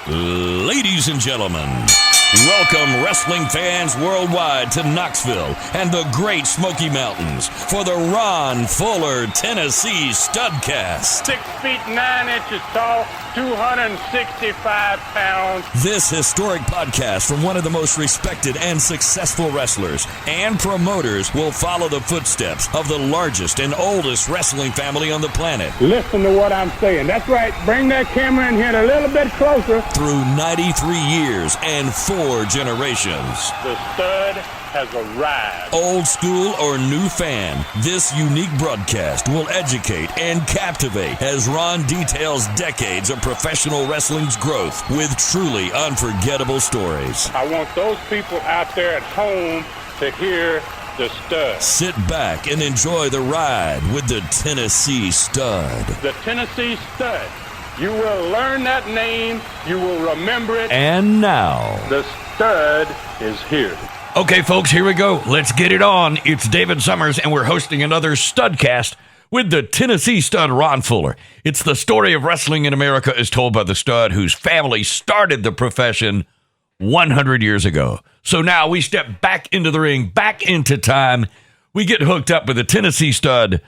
Ladies and gentlemen, welcome wrestling fans worldwide to Knoxville and the Great Smoky Mountains for the Ron Fuller, Tennessee Studcast. 6 feet 9 inches tall, 265 pounds. This historic podcast from one of the most respected and successful wrestlers and promoters will follow the footsteps of the largest and oldest wrestling family on the planet. Listen to what I'm saying. That's right. Bring that camera in here a little bit closer. Through 93 years and 4 generations. The stud has arrived. Old school or new fan, this unique broadcast will educate and captivate as Ron details decades of professional wrestling's growth with truly unforgettable stories. I want those people out there at home to hear the stud. Sit back and enjoy the ride with the Tennessee Stud. The Tennessee Stud. You will learn that name. You will remember it. And now, the stud is here. Okay, folks, here we go. Let's get it on. It's David Summers, and we're hosting another Studcast with the Tennessee Stud, Ron Fuller. It's the story of wrestling in America as told by the stud whose family started the profession 100 years ago. So now we step back into the ring, back into time. We get hooked up with the Tennessee Stud,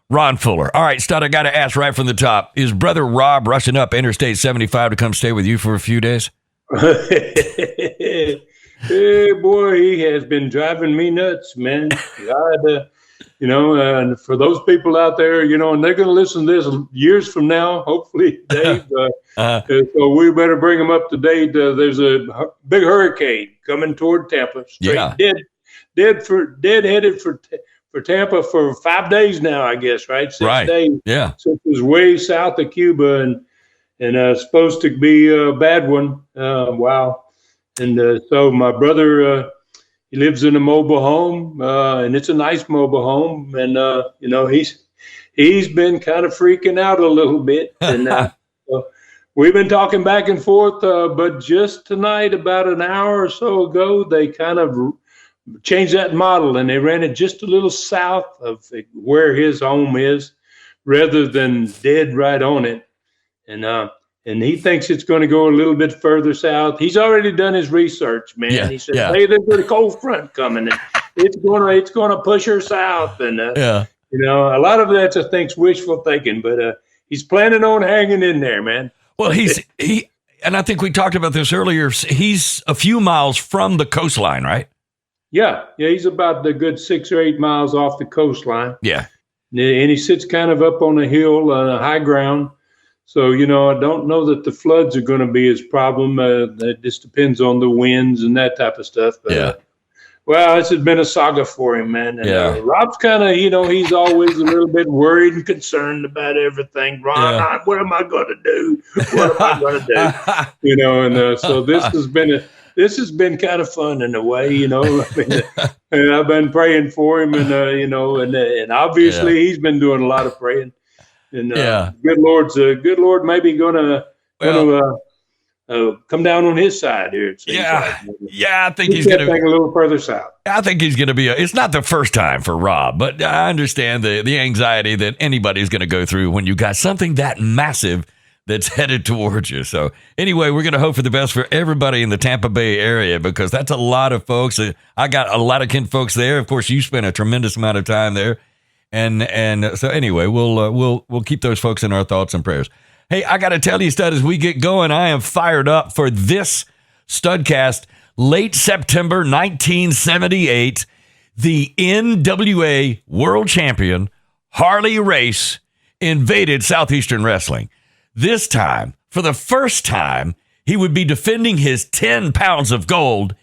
Ron Fuller. All right, Stud, I got to ask right from the top. Is Brother Rob rushing up Interstate 75 to come stay with you for a few days? Hey, boy, he has been driving me nuts, man. And for those people out there, and they're going to listen to this years from now, hopefully, Dave. So we better bring them up to date. There's a big hurricane coming toward Tampa. Dead headed for Tampa for 5 days now, I guess, right? 6 days. Yeah. So it was way south of Cuba and supposed to be a bad one. Wow. And so my brother, he lives in a mobile home, and it's a nice mobile home. And, he's been kind of freaking out a little bit. And so we've been talking back and forth, but just tonight, about an hour or so ago, they kind of changed that model, and they ran it just a little south of where his home is rather than dead right on it. And he thinks it's going to go a little bit further south. He's already done his research, man. Yeah, he said, "Hey, there's a cold front coming, and it's going to push her south." And a lot of that's, I think, wishful thinking, but he's planning on hanging in there, man. Well, and I think we talked about this earlier. He's a few miles from the coastline, right? Yeah, he's about a good 6 or 8 miles off the coastline. Yeah, and he sits kind of up on a hill on a high ground. So, I don't know that the floods are going to be his problem. It just depends on the winds and that type of stuff. But, this has been a saga for him, man. And, Rob's kind of, he's always a little bit worried and concerned about everything. Ron, what am I going to do? What am I going to do? So this has been kind of fun in a way, and I've been praying for him, and obviously he's been doing a lot of praying. And good Lord, maybe gonna come down on his side here. I think he's gonna take a little further south. I think he's gonna be. It's not the first time for Rob, but I understand the anxiety that anybody's gonna go through when you got something that massive that's headed towards you. So anyway, we're gonna hope for the best for everybody in the Tampa Bay area because that's a lot of folks. I got a lot of kin folks there. Of course, you spent a tremendous amount of time there. And so anyway, we'll keep those folks in our thoughts and prayers. Hey, I got to tell you, Stud, as we get going, I am fired up for this Studcast. Late September 1978, the NWA World Champion Harley Race invaded Southeastern Wrestling. This time, for the first time, he would be defending his 10 pounds of gold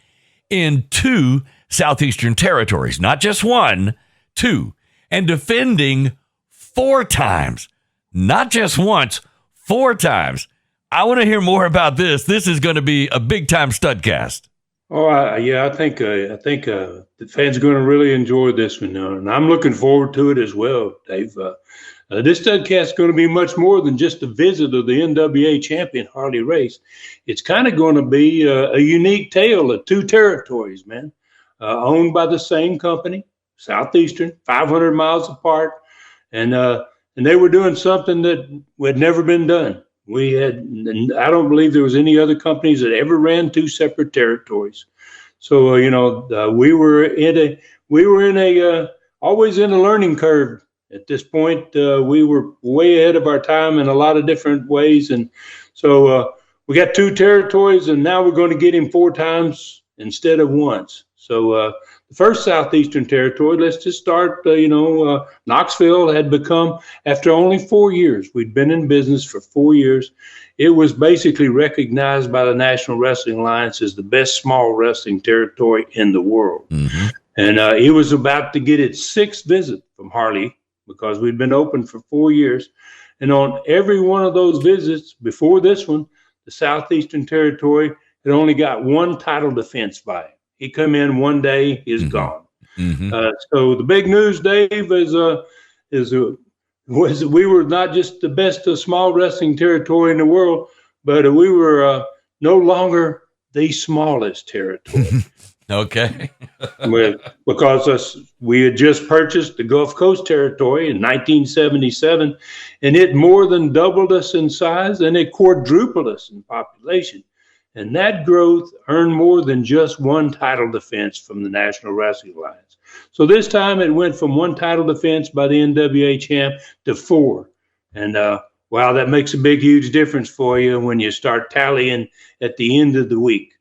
in 2 Southeastern territories, not just 1, 2. And defending 4 times, not just once, 4 times. I want to hear more about this. This is going to be a big-time Studcast. Oh, I think the fans are going to really enjoy this one, and I'm looking forward to it as well, Dave. This Studcast is going to be much more than just a visit of the NWA champion, Harley Race. It's kind of going to be a unique tale of 2 territories, man, owned by the same company. Southeastern, 500 miles apart, and they were doing something that had never been done. We had, and I don't believe there was any other companies that ever ran two separate territories. So we were always in a learning curve. At this point, we were way ahead of our time in a lot of different ways, and so we got two territories, and now we're going to get him 4 times instead of once. So the first Southeastern Territory, let's just start, Knoxville had become, after only 4 years, we'd been in business for 4 years, it was basically recognized by the National Wrestling Alliance as the best small wrestling territory in the world. Mm-hmm. And it was about to get its 6th visit from Harley, because we'd been open for 4 years. And on every one of those visits before this one, the Southeastern Territory had only got one title defense by him. He come in one day, he's gone. Mm-hmm. So the big news, Dave, was we were not just the best small wrestling territory in the world, but we were no longer the smallest territory. Okay. Because we had just purchased the Gulf Coast territory in 1977, and it more than doubled us in size, and it quadrupled us in population. And that growth earned more than just one title defense from the National Wrestling Alliance. So this time it went from one title defense by the NWA champ to 4. And wow, that makes a big, huge difference for you when you start tallying at the end of the week.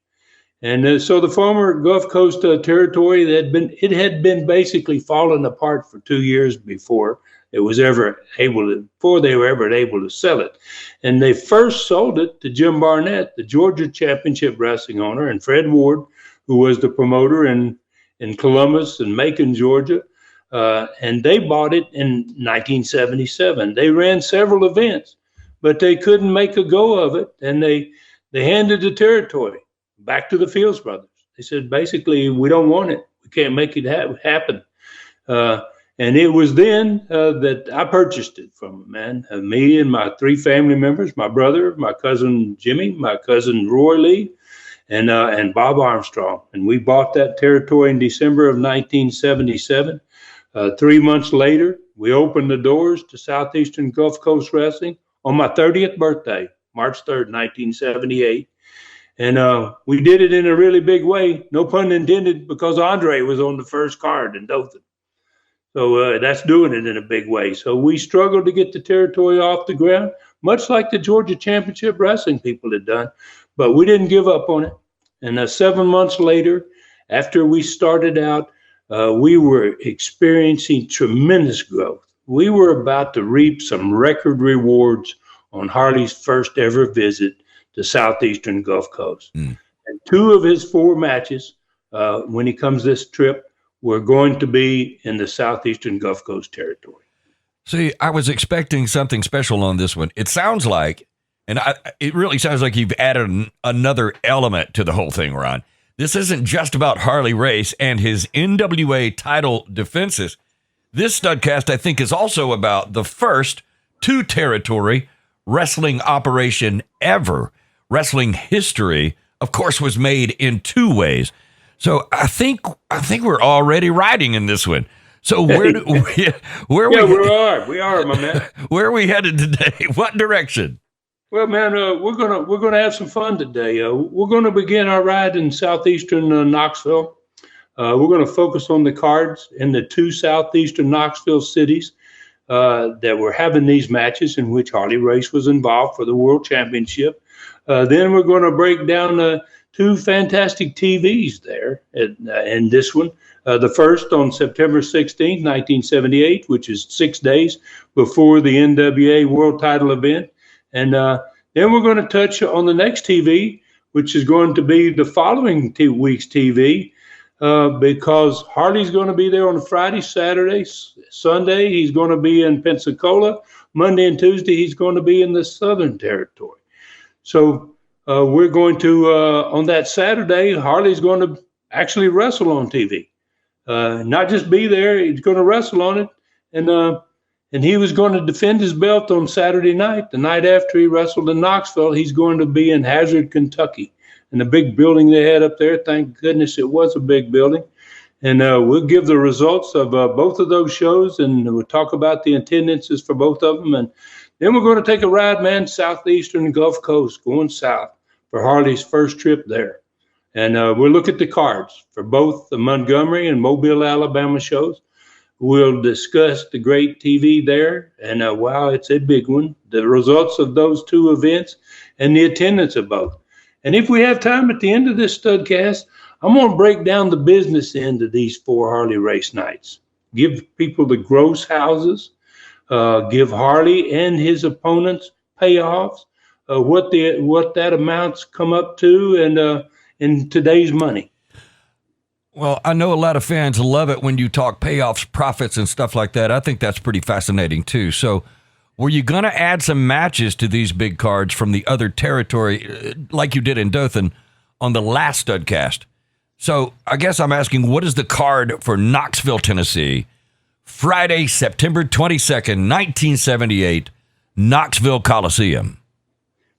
And so the former Gulf Coast territory it had been basically falling apart for 2 years before they were ever able to sell it. And they first sold it to Jim Barnett, the Georgia Championship Wrestling owner, and Fred Ward, who was the promoter in Columbus and Macon, Georgia. And they bought it in 1977. They ran several events, but they couldn't make a go of it. And they handed the territory back to the Fields brothers. They said, basically, we don't want it. We can't make it happen. And it was then that I purchased it from them, man. Me and my 3 family members, my brother, my cousin Jimmy, my cousin Roy Lee, and Bob Armstrong. And we bought that territory in December of 1977. 3 months later, we opened the doors to Southeastern Gulf Coast Wrestling on my 30th birthday, March 3rd, 1978. And we did it in a really big way, no pun intended, because Andre was on the first card in Dothan. So that's doing it in a big way. So we struggled to get the territory off the ground, much like the Georgia Championship Wrestling people had done. But we didn't give up on it. And 7 months later, after we started out, we were experiencing tremendous growth. We were about to reap some record rewards on Harley's first ever visit to Southeastern Gulf Coast. And 2 of his 4 matches, when he comes this trip, were going to be in the Southeastern Gulf Coast territory. See, I was expecting something special on this one. It sounds like, it really sounds like you've added another element to the whole thing, Ron. This isn't just about Harley Race and his NWA title defenses. This Studcast, I think, is also about the first 2-territory wrestling operation ever. Wrestling history, of course, was made in 2 ways. So I think we're already riding in this one. So we are, my man. Where are we headed today? What direction? Well, man, we're gonna have some fun today. We're gonna begin our ride in Southeastern Knoxville. We're gonna focus on the cards in the 2 Southeastern Knoxville cities that were having these matches, in which Harley Race was involved for the World Championship. Then we're going to break down 2 fantastic TVs there in this one. The first on September 16th, 1978, which is 6 days before the NWA World Title event. And then we're going to touch on the next TV, which is going to be the following week's TV, because Harley's going to be there on Friday, Saturday, Sunday. He's going to be in Pensacola. Monday and Tuesday, he's going to be in the Southern Territory. So we're going to, on that Saturday, Harley's going to actually wrestle on TV. Not just be there, he's going to wrestle on it. And he was going to defend his belt on Saturday night. The night after he wrestled in Knoxville, he's going to be in Hazard, Kentucky. And the big building they had up there, thank goodness it was a big building. And we'll give the results of both of those shows, and we'll talk about the attendances for both of them. And Then we're going to take a ride, man, southeastern Gulf Coast, going south for Harley's first trip there. And we'll look at the cards for both the Montgomery and Mobile, Alabama shows. We'll discuss the great TV there. And wow, it's a big one. The results of those two events and the attendance of both. And if we have time at the end of this Studcast, I'm going to break down the business end of these 4 Harley race nights. Give people the gross houses. Give Harley and his opponents payoffs. What that amounts come up to, and in today's money. Well, I know a lot of fans love it when you talk payoffs, profits, and stuff like that. I think that's pretty fascinating, too. So were you going to add some matches to these big cards from the other territory, like you did in Dothan, on the last Studcast? So I guess I'm asking, what is the card for Knoxville, Tennessee, Friday, September 22nd, 1978, Knoxville Coliseum?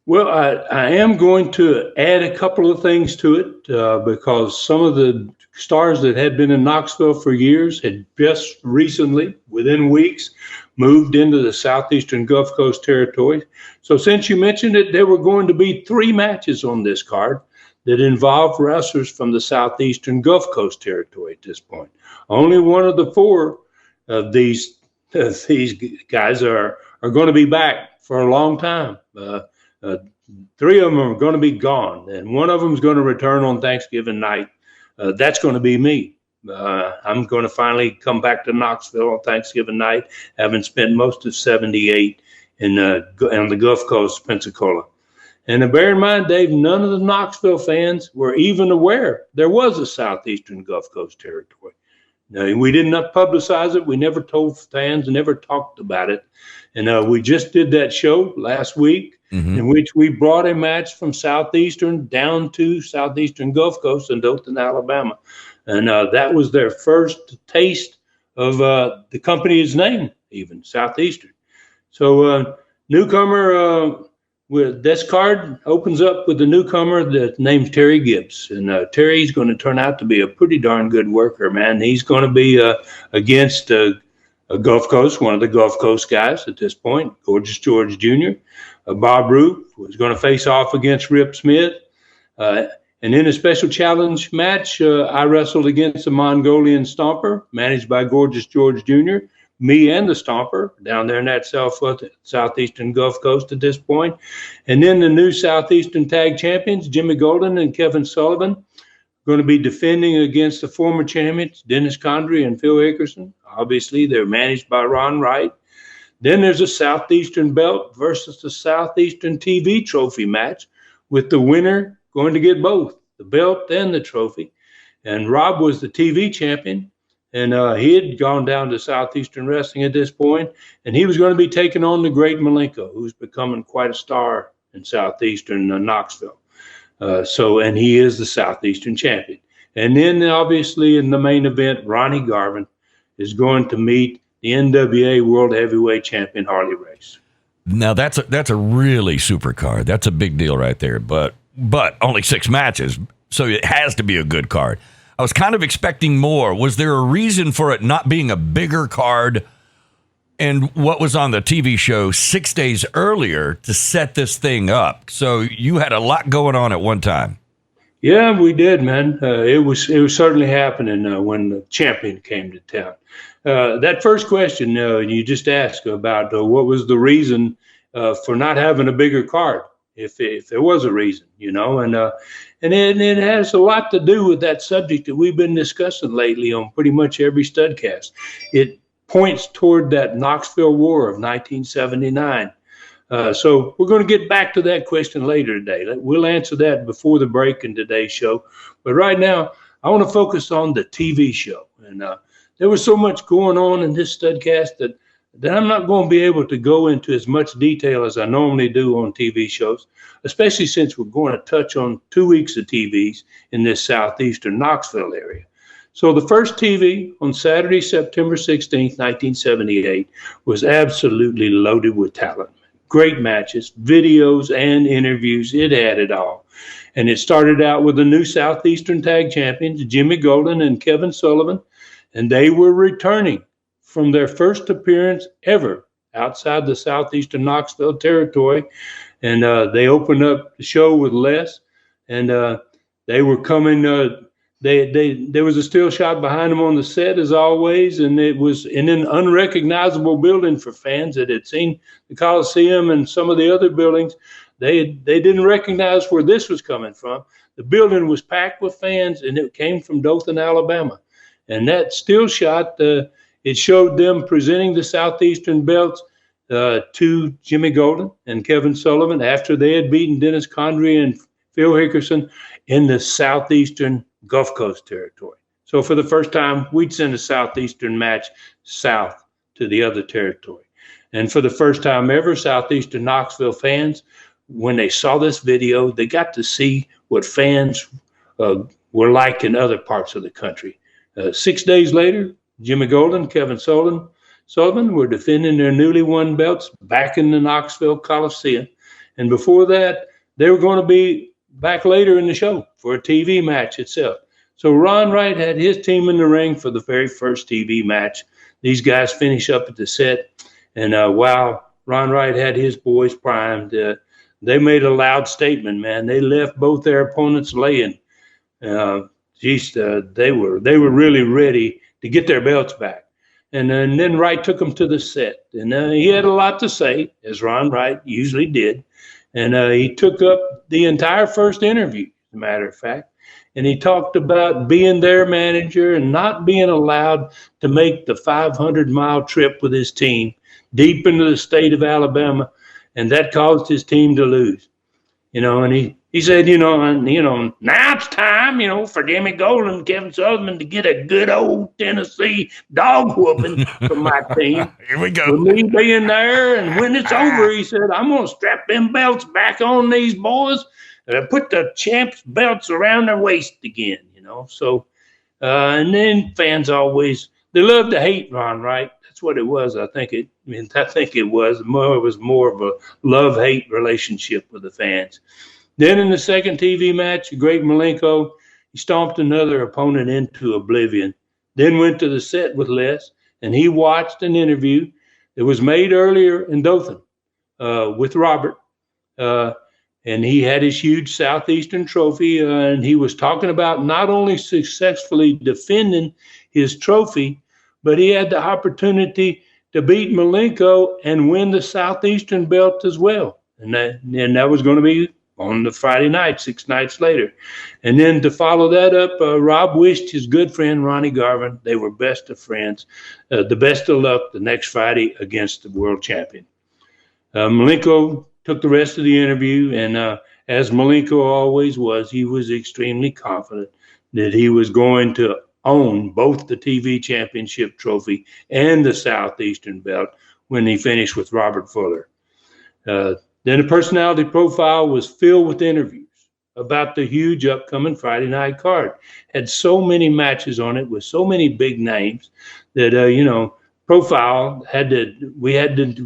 Well, I am going to add a couple of things to it because some of the stars that had been in Knoxville for years had just recently, within weeks, moved into the southeastern Gulf Coast territory. So since you mentioned it, there were going to be 3 matches on this card that involved wrestlers from the southeastern Gulf Coast territory at this point. Only one of the 4 of these guys are going to be back for a long time. 3 of them are going to be gone, and one of them is going to return on Thanksgiving night. That's going to be me. I'm going to finally come back to Knoxville on Thanksgiving night, having spent most of 78 on the Gulf Coast, Pensacola. And bear in mind, Dave, none of the Knoxville fans were even aware there was a southeastern Gulf Coast territory. No, we did not publicize it. We never told fans, never talked about it. And we just did that show last week, in which we brought a match from Southeastern down to Southeastern Gulf Coast in Dothan, Alabama. And that was their first taste of the company's name, even Southeastern. So newcomer, with this card opens up with the newcomer that's named Terry Gibbs. And Terry's going to turn out to be a pretty darn good worker, man. He's going to be against a Gulf Coast, one of the Gulf Coast guys at this point, Gorgeous George Jr. Bob Roop was going to face off against Rip Smith. And in a special challenge match, I wrestled against the Mongolian Stomper, managed by Gorgeous George Jr., me and the Stomper down there in that southeastern Gulf Coast at this point. And then the new Southeastern Tag Champions, Jimmy Golden and Kevin Sullivan, going to be defending against the former champions, Dennis Condrey and Phil Hickerson. Obviously, they're managed by Ron Wright. Then there's a Southeastern belt versus the Southeastern TV trophy match, with the winner going to get both, the belt and the trophy. And Rob was the TV champion, and he had gone down to Southeastern Wrestling at this point, and he was going to be taking on the great Malenko, who's becoming quite a star in Southeastern Knoxville. And he is the Southeastern champion. And then obviously in the main event, Ronnie Garvin is going to meet the NWA World Heavyweight Champion Harley Race. Now that's a really super card. That's a big deal right there. But only 6 matches, so it has to be a good card. I was kind of expecting more. Was there a reason for it not being a bigger card? And what was on the TV show 6 days earlier to set this thing up? So you had a lot going on at one time. Yeah, we did, man. It was certainly happening when the champion came to town. That first question you just asked about what was the reason for not having a bigger card, if there was a reason, and it has a lot to do with that subject that we've been discussing lately on pretty much every Studcast. It points toward that Knoxville War of 1979. So we're going to get back to that question later today. We'll answer that before the break in today's show. But right now, I want to focus on the TV show. And there was so much going on in this Studcast that I'm not going to be able to go into as much detail as I normally do on TV shows, especially since we're going to touch on 2 weeks of TVs in this southeastern Knoxville area. So the first TV on Saturday, September 16th, 1978, was absolutely loaded with talent. Great matches, videos, and interviews. It had it all. And it started out with the new Southeastern Tag Champions, Jimmy Golden and Kevin Sullivan, and they were returning from their first appearance ever outside the southeastern Knoxville territory. And they opened up the show with Les, and they were coming. There was a still shot behind them on the set, as always, and it was in an unrecognizable building for fans that had seen the Coliseum and some of the other buildings. They didn't recognize where this was coming from. The building was packed with fans, and it came from Dothan, Alabama. And that still shot, it showed them presenting the Southeastern belts to Jimmy Golden and Kevin Sullivan after they had beaten Dennis Condrey and Phil Hickerson in the Southeastern Gulf Coast territory. So for the first time, we'd send a Southeastern match south to the other territory. And for the first time ever, Southeastern Knoxville fans, when they saw this video, they got to see what fans were like in other parts of the country. 6 days later, Jimmy Golden, Kevin Sullivan were defending their newly won belts back in the Knoxville Coliseum. And before that, they were going to be back later in the show for a TV match itself. So Ron Wright had his team in the ring for the very first TV match. These guys finish up at the set. And while Ron Wright had his boys primed, they made a loud statement, man. They left both their opponents laying. They were really ready to get their belts back. And then Wright took them to the set. And he had a lot to say, as Ron Wright usually did. And he took up the entire first interview, as a matter of fact. And he talked about being their manager and not being allowed to make the 500-mile trip with his team deep into the state of Alabama. And that caused his team to lose. And he said, now it's time, for Jimmy Golden and Kevin Sullivan to get a good old Tennessee dog whooping from my team. Here we go. With me being there, and when it's over, he said, I'm going to strap them belts back on these boys and put the champs' belts around their waist again, So, and then fans always, they love to hate Ron Wright. That's what it was. I think it was more of a love-hate relationship with the fans. Then in the second TV match, Greg Malenko, he stomped another opponent into oblivion. Then went to the set with Les, and he watched an interview that was made earlier in Dothan with Robert. And he had his huge Southeastern trophy, and he was talking about not only successfully defending his trophy, but he had the opportunity to beat Malenko and win the Southeastern belt as well. And that was going to be on the Friday night, 6 nights later. And then to follow that up, Rob wished his good friend Ronnie Garvin, they were best of friends, the best of luck the next Friday against the world champion. Malenko took the rest of the interview, and as Malenko always was, he was extremely confident that he was going to own both the TV championship trophy and the Southeastern belt when he finished with Robert Fuller. Then the personality profile was filled with interviews about the huge upcoming Friday night card. Had so many matches on it with so many big names that, profile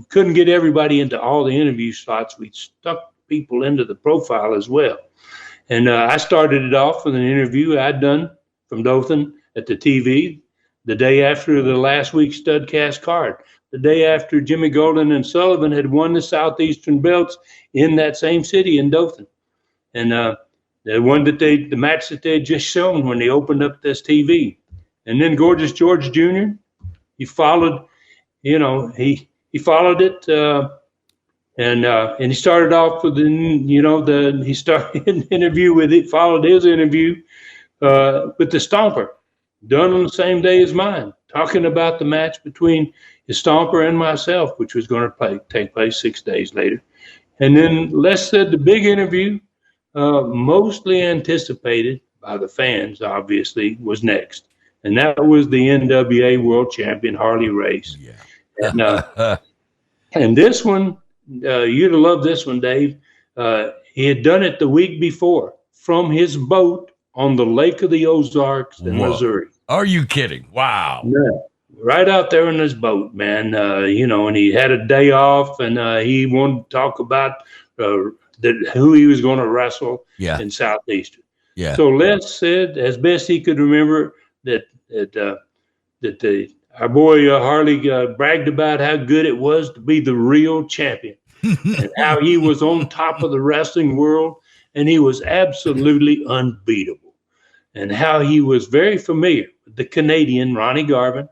couldn't get everybody into all the interview slots. We stuck people into the profile as well. And I started it off with an interview I'd done from Dothan at the TV the day after the last week's Studcast card, the day after Jimmy Golden and Sullivan had won the Southeastern belts in that same city in Dothan. And the match that they had just shown when they opened up this TV. And then Gorgeous George Jr., he followed, he followed it, and he started off with he started an interview with it, followed his interview with the Stomper, done on the same day as mine, talking about the match between his Stomper and myself, which was going to take place 6 days later. And then Les said the big interview, mostly anticipated by the fans, obviously, was next. And that was the NWA world champion, Harley Race. Yeah. And this one, you'd love this one, Dave. He had done it the week before from his boat on the Lake of the Ozarks in Missouri. Are you kidding? Wow. Yeah. Right out there in his boat, man. And he had a day off, and he wanted to talk about who he was going to wrestle in Southeastern. Yeah. So Les said, as best he could remember, that our boy Harley bragged about how good it was to be the real champion and how he was on top of the wrestling world and he was absolutely unbeatable and how he was very familiar with the Canadian Ronnie Garvin,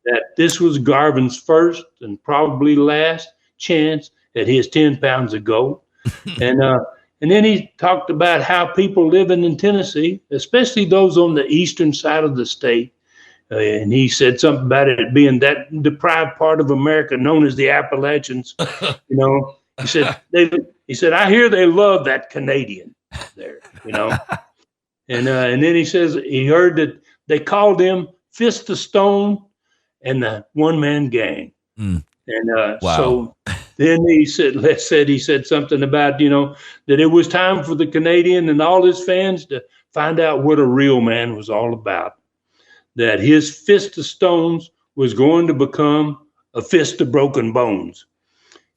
that this was Garvin's first and probably last chance at his 10 pounds of gold. And then he talked about how people living in Tennessee, especially those on the eastern side of the state, and he said something about it being that deprived part of America known as the Appalachians. You know, he said, I hear they love that Canadian there, you know. And then he says he heard that they called them Fist of Stone and the One Man Gang. And so then he said something about, you know, that it was time for the Canadian and all his fans to find out what a real man was all about. That his fist of stones was going to become a fist of broken bones.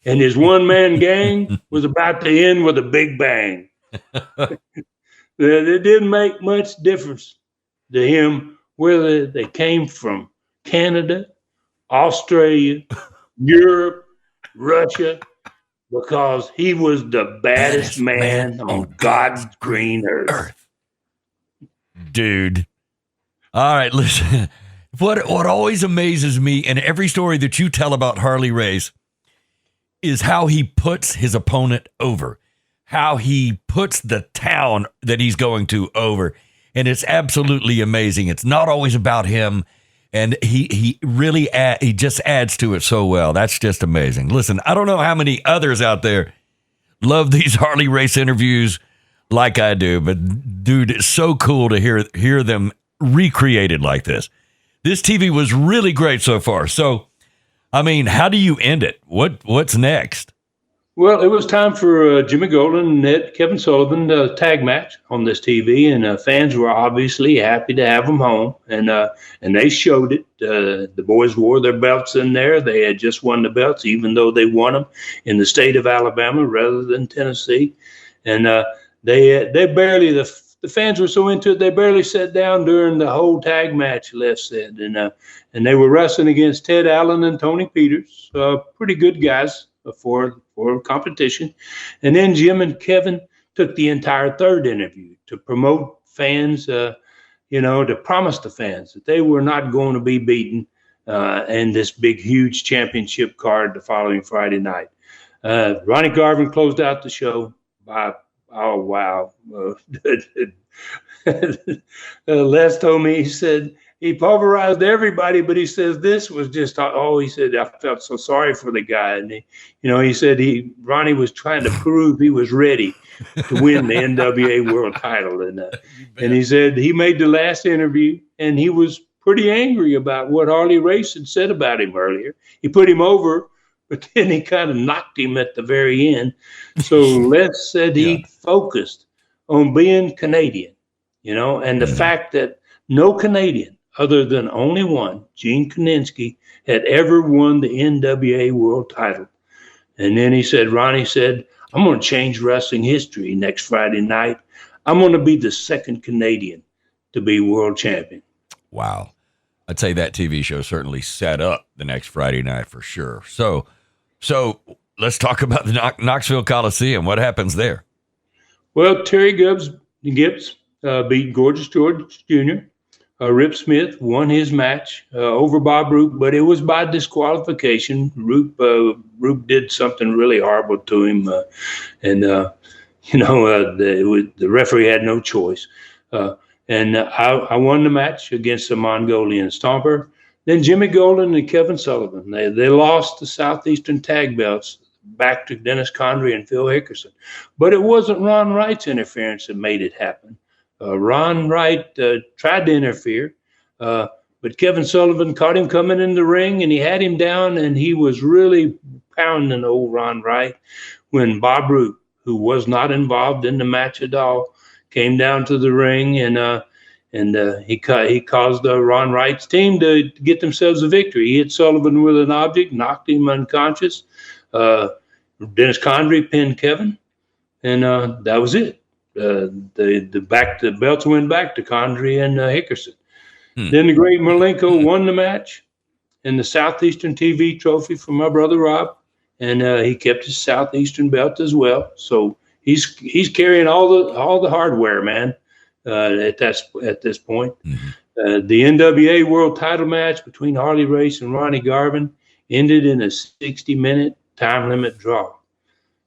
And his one-man gang was about to end with a big bang. It didn't make much difference to him whether they came from Canada, Australia, Europe, Russia, because he was the baddest man on God's green earth. Dude. All right, listen. What always amazes me in every story that you tell about Harley Race is how he puts his opponent over, how he puts the town that he's going to over. And it's absolutely amazing. It's not always about him. And he really he just adds to it so well. That's just amazing. Listen, I don't know how many others out there love these Harley Race interviews like I do, but dude, it's so cool to hear them recreated like this. This TV was really great so far. So, I mean, how do you end it? What's next? Well, it was time for Jimmy Golden and Kevin Sullivan tag match on this TV, and fans were obviously happy to have them home, and they showed it. The boys wore their belts in there. They had just won the belts, even though they won them in the state of Alabama rather than Tennessee, and they barely the fans were so into it they barely sat down during the whole tag match. Les said, and they were wrestling against Ted Allen and Tony Peters, pretty good guys for competition. And then Jim and Kevin took the entire third interview to promote fans, to promise the fans that they were not going to be beaten in this big, huge championship card the following Friday night. Ronnie Garvin closed out the show by, oh, wow. Les told me, he said, he pulverized everybody, but he says this was just, he said, I felt so sorry for the guy. And he said Ronnie was trying to prove he was ready to win the NWA world title. And he said he made the last interview and he was pretty angry about what Harley Race had said about him earlier. He put him over, but then he kind of knocked him at the very end. So Les said he focused on being Canadian, and the fact that no Canadian, other than only one, Gene Koninsky, had ever won the NWA world title. And then Ronnie said, I'm going to change wrestling history next Friday night. I'm going to be the second Canadian to be world champion. Wow. I'd say that TV show certainly set up the next Friday night for sure. So let's talk about the Knoxville Coliseum. What happens there? Well, Terry Gibbs beat Gorgeous George Jr., Rip Smith won his match over Bob Roop, but it was by disqualification. Roop did something really horrible to him, the referee had no choice. And I won the match against the Mongolian Stomper. Then Jimmy Golden and Kevin Sullivan, they lost the Southeastern tag belts back to Dennis Condrey and Phil Hickerson. But it wasn't Ron Wright's interference that made it happen. Ron Wright tried to interfere, but Kevin Sullivan caught him coming in the ring, and he had him down, and he was really pounding old Ron Wright when Bob Roop, who was not involved in the match at all, came down to the ring, and he caused Ron Wright's team to get themselves a victory. He hit Sullivan with an object, knocked him unconscious. Dennis Condrey pinned Kevin, and that was it. The belts went back to Condrey and Hickerson. Then the great Malenko won the match, and the Southeastern TV trophy for my brother Rob, and he kept his Southeastern belt as well. So he's carrying all the hardware, man. At this point, the NWA World Title match between Harley Race and Ronnie Garvin ended in a 60-minute time limit draw.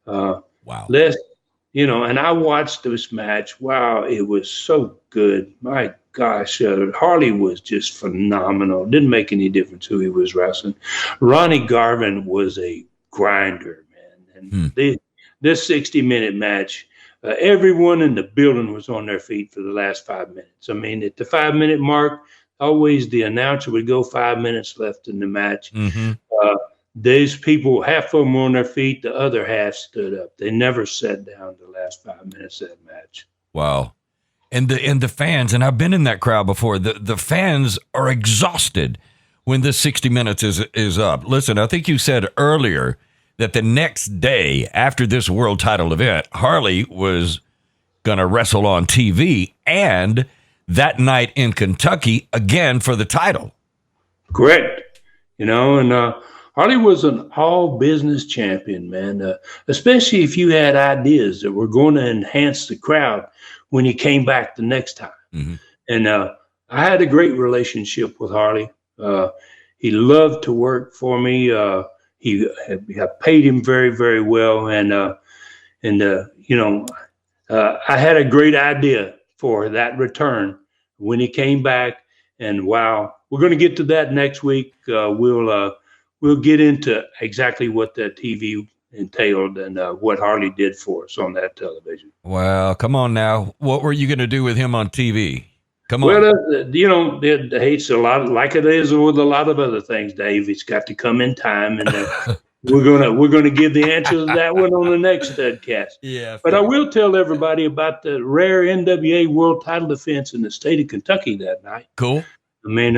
Wow. And I watched this match. Wow, it was so good. My gosh, Harley was just phenomenal. Didn't make any difference who he was wrestling. Ronnie Garvin was a grinder, man. And this 60-minute match, everyone in the building was on their feet for the last 5 minutes. I mean, at the 5-minute mark, always the announcer would go 5 minutes left in the match. These people, half of them were on their feet, the other half stood up. They never sat down the last 5 minutes of that match. Wow. And the fans, and I've been in that crowd before, the fans are exhausted when this 60 minutes is up. Listen, I think you said earlier that the next day after this world title event, Harley was going to wrestle on TV, and that night in Kentucky again for the title. Correct. And Harley was an all-business champion, man, especially if you had ideas that were going to enhance the crowd when he came back the next time. And I had a great relationship with Harley. He loved to work for me. I paid him very, very well. I had a great idea for that return when he came back. And wow, we're going to get to that next week. We'll get into exactly what that TV entailed and what Harley did for us on that television. Well, come on now. What were you going to do with him on TV? Come on. Well, it's a lot like it is with a lot of other things, Dave. It's got to come in time, and we're gonna give the answer to that one on the next Studcast. Yeah. But I will tell everybody about the rare NWA World Title defense in the state of Kentucky that night. Cool. I mean,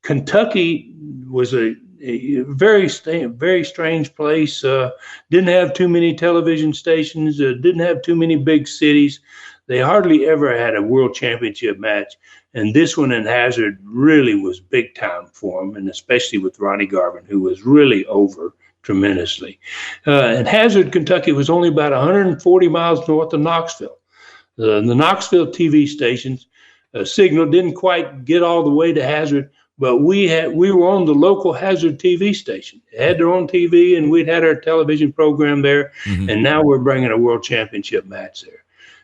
Kentucky was a very strange place. Didn't have too many television stations. Didn't have too many big cities. They hardly ever had a world championship match. And this one in Hazard really was big time for them, and especially with Ronnie Garvin, who was really over tremendously. And Hazard, Kentucky was only about 140 miles north of Knoxville. The Knoxville TV stations signal didn't quite get all the way to Hazard, but we were on the local Hazard TV station. They had their own TV, and we'd had our television program there. And now we're bringing a world championship match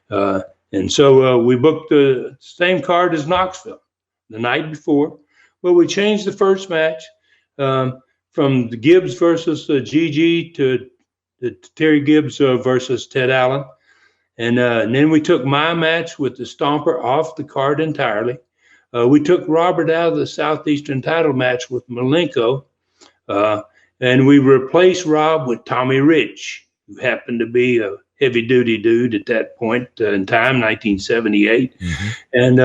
there. And so we booked the same card as Knoxville the night before. Well, we changed the first match from the Gibbs versus Gigi to Terry Gibbs versus Ted Allen. And then we took my match with the Stomper off the card entirely. We took Robert out of the Southeastern title match with Malenko. And we replaced Rob with Tommy Rich, who happened to be a heavy-duty dude at that point in time, 1978, and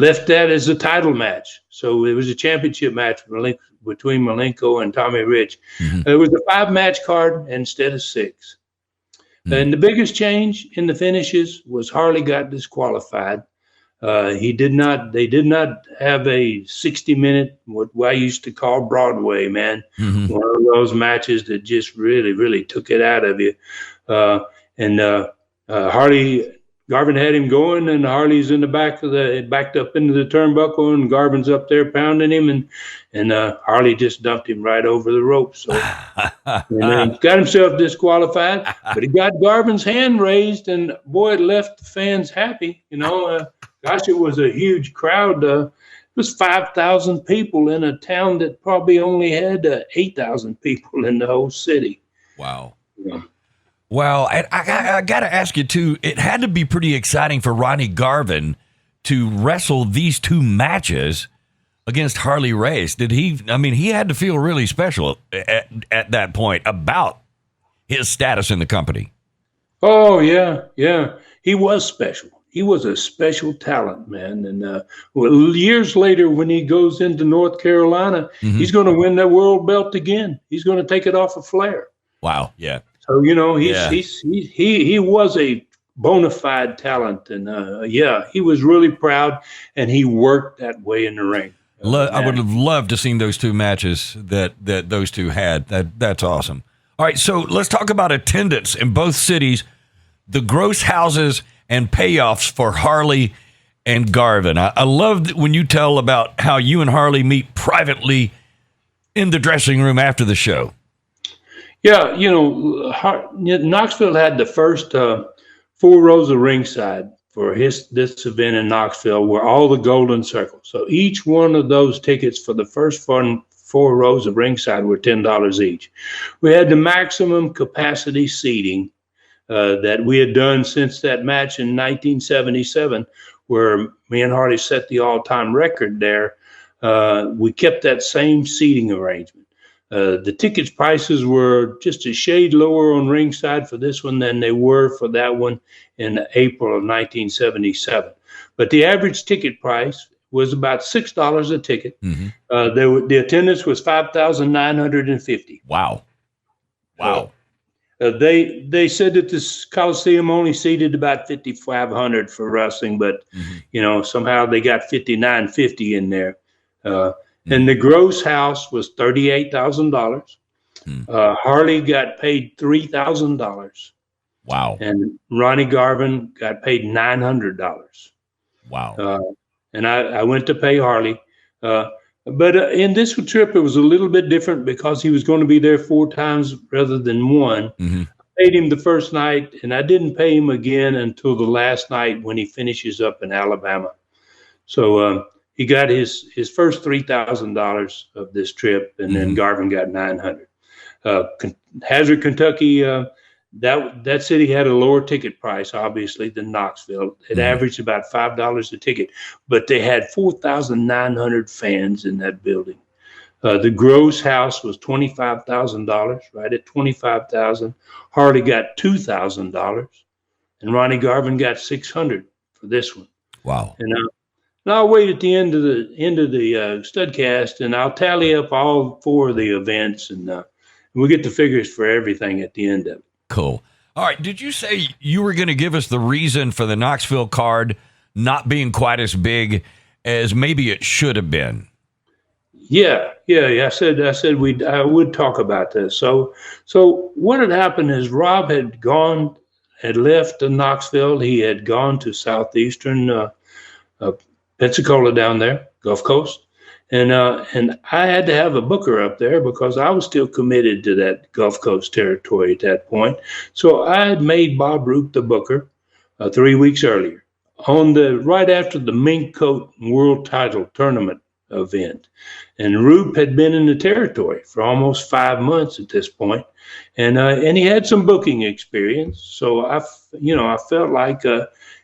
left that as a title match. So it was a championship match between Malenko and Tommy Rich. It was a 5-match card instead of 6. And the biggest change in the finishes was Harley got disqualified. They did not have a 60-minute, what I used to call Broadway, man. One of those matches that just really, really took it out of you. Harley, Garvin had him going, and Harley's in the backed up into the turnbuckle, and Garvin's up there pounding him, and Harley just dumped him right over the ropes. So, and got himself disqualified, but he got Garvin's hand raised, and boy, it left the fans happy, Gosh, it was a huge crowd. It was 5,000 people in a town that probably only had 8,000 people in the whole city. Wow. Yeah. Well, I got to ask you, too, it had to be pretty exciting for Ronnie Garvin to wrestle these 2 matches against Harley Race. He had to feel really special at that point about his status in the company. Oh, yeah. He was special. He was a special talent, man. And years later, when he goes into North Carolina, he's going to win that world belt again. He's going to take it off of Flair. Wow. Yeah. So, he was a bona fide talent. And, he was really proud, and he worked that way in the ring. I would have loved to seen those two matches that those two had. That's awesome. All right, so let's talk about attendance in both cities, the gross houses and payoffs for Harley and Garvin. I love when you tell about how you and Harley meet privately in the dressing room after the show. Yeah, Knoxville had the first 4 rows of ringside for this event in Knoxville were all the golden circles. So each one of those tickets for the first 4 rows of ringside were $10 each. We had the maximum capacity seating that we had done since that match in 1977, where me and Harley set the all-time record there. We kept that same seating arrangement. The tickets prices were just a shade lower on ringside for this one than they were for that one in April of 1977. But the average ticket price was about $6 a ticket. Mm-hmm. The attendance was 5,950. Wow. They said that this Coliseum only seated about 5,500 for wrestling, but somehow they got 5,950 in there. And the gross house was $38,000. Harley got paid $3,000. Wow. And Ronnie Garvin got paid $900. Wow. And I went to pay Harley. But in this trip, it was a little bit different because he was going to be there 4 times rather than 1. Mm-hmm. I paid him the first night, and I didn't pay him again until the last night when he finishes up in Alabama. So he got his first $3,000 of this trip, and then Garvin got $900. Hazard, Kentucky, that city had a lower ticket price, obviously, than Knoxville. It averaged about $5 a ticket, but they had 4,900 fans in that building. The gross house was $25,000, right at $25,000. Harley got $2,000, and Ronnie Garvin got $600 for this one. Wow! And I'll wait at the end of the Studcast, and I'll tally up all 4 of the events, and we'll get the figures for everything at the end of it. Cool. All right. Did you say you were going to give us the reason for the Knoxville card not being quite as big as maybe it should have been? Yeah. I said I would talk about this. So what had happened is Rob had left Knoxville. He had gone to southeastern Pensacola down there, Gulf Coast. And I had to have a booker up there because I was still committed to that Gulf Coast territory at that point. So I had made Bob Roop the booker 3 weeks earlier, right after the Mink Coat World Title Tournament event. And Roop had been in the territory for almost 5 months at this point, and he had some booking experience. So I felt like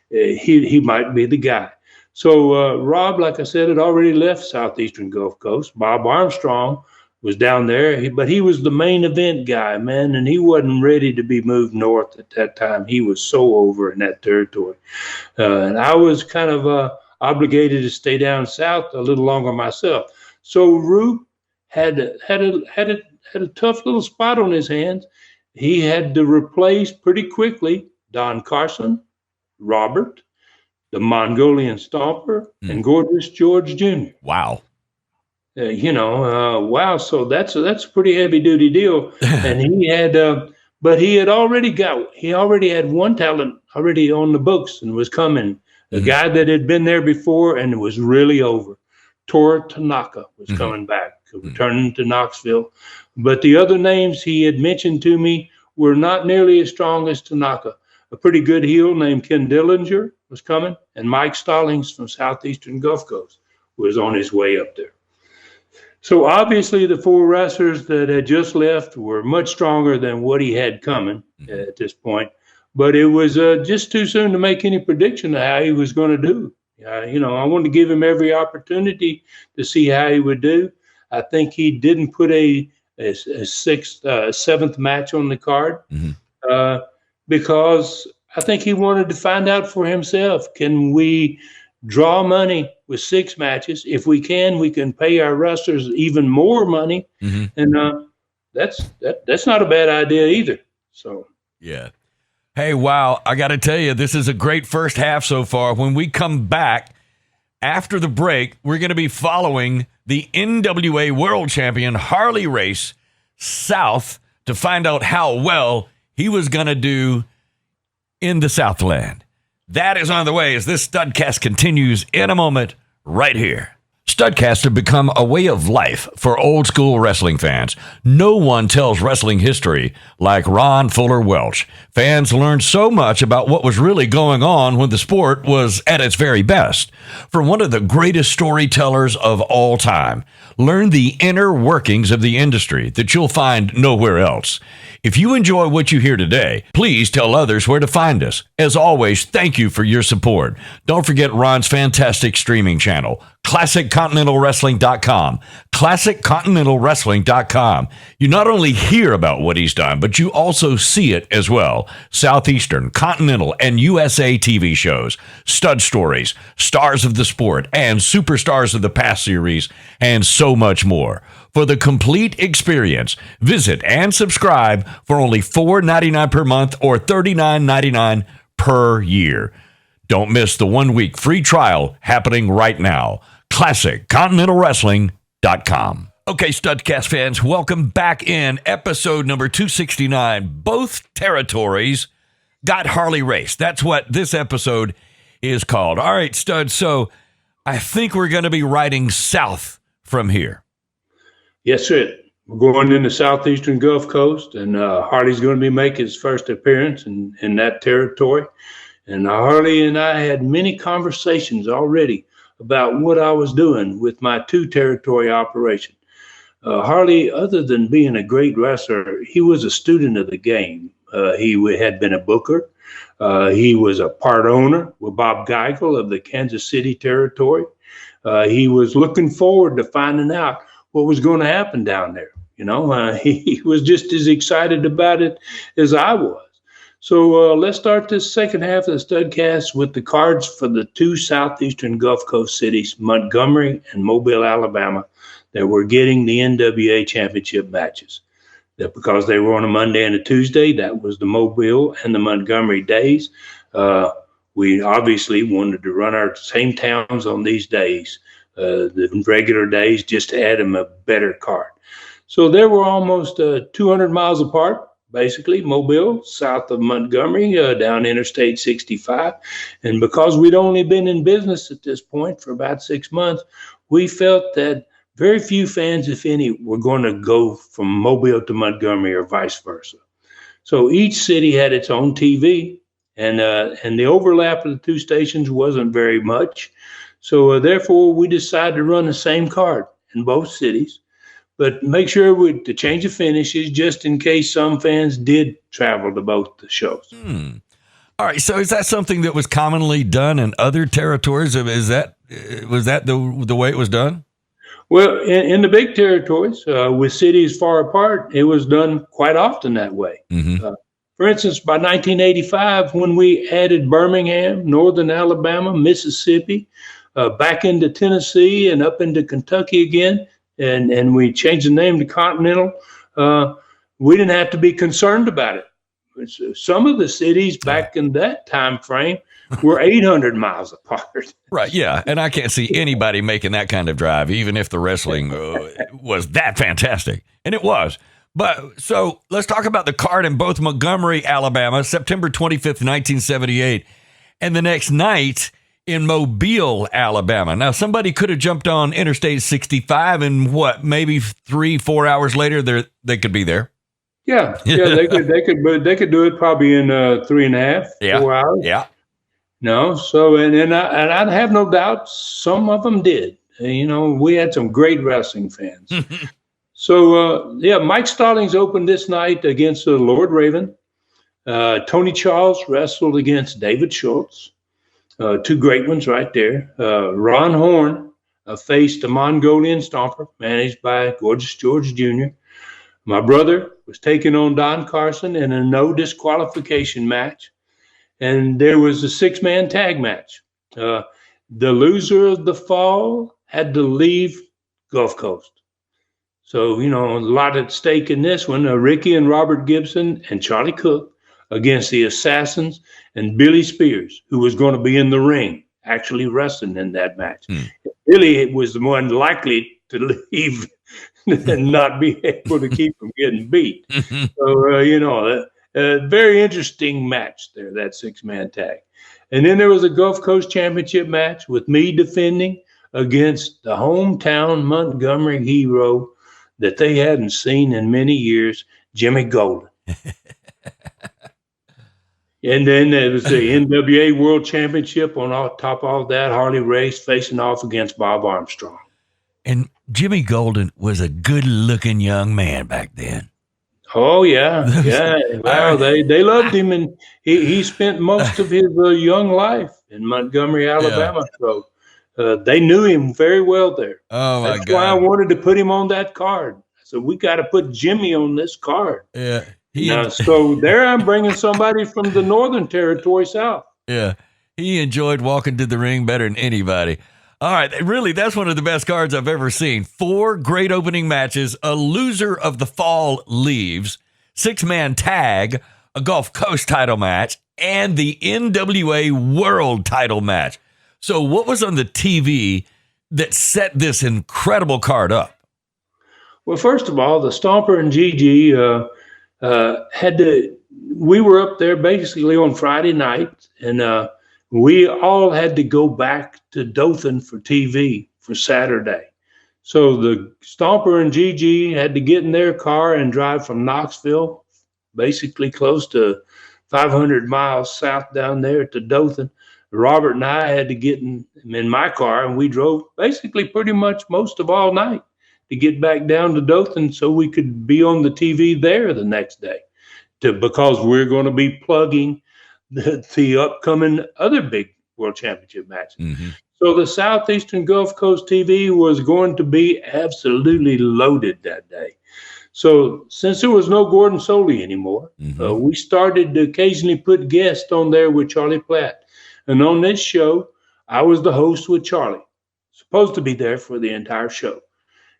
he might be the guy. So Rob, like I said, had already left southeastern Gulf Coast. Bob Armstrong was down there, but he was the main event guy, man, and he wasn't ready to be moved north at that time. He was so over in that territory. And I was kind of obligated to stay down south a little longer myself. So Roop had a tough little spot on his hands. He had to replace pretty quickly Don Carson, Robert, the Mongolian Stomper, and Gorgeous George Jr. Wow. Wow. So that's a pretty heavy duty deal. And he had, but he already had one talent already on the books and was coming. A guy that had been there before and was really over. Tora Tanaka was coming back, returning to Knoxville. But the other names he had mentioned to me were not nearly as strong as Tanaka. A pretty good heel named Ken Dillinger was coming, and Mike Stallings from southeastern Gulf Coast was on his way up there. So obviously the 4 wrestlers that had just left were much stronger than what he had coming at this point. But it was just too soon to make any prediction of how he was going to do. I wanted to give him every opportunity to see how he would do. I think he didn't put a 7th match on the card. Because I think he wanted to find out for himself, can we draw money with 6 matches? If we can pay our wrestlers even more money. And that's not a bad idea either. So, yeah. Hey, wow. I got to tell you, this is a great first half so far. When we come back, After the break, we're going to be following the NWA World Champion Harley Race south to find out how well he was going to do in the Southland. That is on the way as this Studcast continues in a moment right here. Studcast have become a way of life for old school wrestling fans. No one tells wrestling history like Ron Fuller Welch. Fans learned so much about what was really going on when the sport was at its very best. From one of the greatest storytellers of all time, learn the inner workings of the industry that you'll find nowhere else. If you enjoy what you hear today, please tell others where to find us. As always, thank you for your support. Don't forget Ron's fantastic streaming channel, ClassicContinentalWrestling.com. ClassicContinentalWrestling.com. You not only hear about what he's done, but you also see it as well. Southeastern, Continental, and USA TV shows, stud stories, stars of the sport, and superstars of the past series, and so much more. For the complete experience, visit and subscribe for only $4.99 per month or $39.99 per year. Don't miss the 1-week free trial happening right now. ClassicContinentalWrestling.com. Okay, Studcast fans, welcome back in episode number 269. Both territories got Harley Race. That's what this episode is called. All right, Stud, so I think we're going to be riding south from here. Yes, sir. We're going in the southeastern Gulf Coast, and Harley's going to be making his first appearance in that territory. And Harley and I had many conversations already about what I was doing with my two-territory operation. Harley, other than being a great wrestler, he was a student of the game. He had been a booker. He was a part owner with Bob Geigel of the Kansas City territory. He was looking forward to finding out what was going to happen down there. You know, he was just as excited about it as I was. So let's start this second half of the Studcast with the cards for the two southeastern Gulf Coast cities, Montgomery and Mobile, Alabama, that were getting the NWA championship matches. That because they were on a Monday and a Tuesday, that was the Mobile and the Montgomery days. We obviously wanted to run our same towns on these days, the regular days, just to add them a better card. So they were almost 200 miles apart. Basically, Mobile, south of Montgomery, down Interstate 65. And because we'd only been in business at this point for about 6 months, we felt that very few fans, if any, were going to go from Mobile to Montgomery or vice versa. So each city had its own TV, and the overlap of the two stations wasn't very much. So therefore, we decided to run the same card in both cities. But make sure to change the finishes just in case some fans did travel to both the shows. All right. So is that something that was commonly done in other territories? Was that the way it was done? Well, in the big territories, with cities far apart, it was done quite often that way. Mm-hmm. For instance, by 1985, when we added Birmingham, Northern Alabama, Mississippi, back into Tennessee and up into Kentucky again, and we changed the name to Continental, we didn't have to be concerned about it. Some of the cities back in that time frame were 800 miles apart. Right, yeah. And I can't see anybody making that kind of drive, even if the wrestling was that fantastic. And it was. But so let's talk about the card in both Montgomery, Alabama, September 25th, 1978. And the next night in Mobile, Alabama. Now, somebody could have jumped on Interstate 65 and maybe 3-4 hours later, they could be there. Yeah, they could do it probably in 3.5, 4 hours. Yeah. No, so and I have no doubt some of them did. You know, we had some great wrestling fans. So Mike Stallings opened this night against Lord Raven. Tony Charles wrestled against David Schultz. Two great ones right there. Ron Horn faced a Mongolian Stomper managed by Gorgeous George Jr. My brother was taking on Don Carson in a no disqualification match. And there was a 6-man tag match. The loser of the fall had to leave Gulf Coast. So, you know, a lot at stake in this one. Ricky and Robert Gibson and Charlie Cook against the Assassins and Billy Spears, who was going to be in the ring actually wrestling in that match. Really, it was the one likely to leave and not be able to keep from getting beat. So, a very interesting match there, that 6-man tag. And then there was a Gulf Coast Championship match with me defending against the hometown Montgomery hero that they hadn't seen in many years, Jimmy Golden. And then there was the NWA World Championship on top of all that, Harley Race facing off against Bob Armstrong. And Jimmy Golden was a good-looking young man back then. Oh, yeah. Yeah. Wow, they loved him, and he spent most of his young life in Montgomery, Alabama. Yeah. So they knew him very well there. Oh, my God. That's why I wanted to put him on that card. So we got to put Jimmy on this card. Yeah. So there I'm bringing somebody from the Northern Territory south. Yeah. He enjoyed walking to the ring better than anybody. All right. Really, that's one of the best cards I've ever seen. 4 great opening matches, a loser of the fall leaves, 6-man tag, a Gulf Coast title match, and the NWA World title match. So what was on the TV that set this incredible card up? Well, first of all, the Stomper and Gigi we were up there basically on Friday night, and we all had to go back to Dothan for TV for Saturday. So the Stomper and Gigi had to get in their car and drive from Knoxville, basically close to 500 miles south down there to Dothan. Robert and I had to get in my car, and we drove basically pretty much most of all night to get back down to Dothan so we could be on the TV there the next day, because we're going to be plugging the upcoming other big World Championship matches. Mm-hmm. So the Southeastern Gulf Coast TV was going to be absolutely loaded that day. So since there was no Gordon Soley anymore, we started to occasionally put guests on there with Charlie Platt. And on this show, I was the host with Charlie, supposed to be there for the entire show.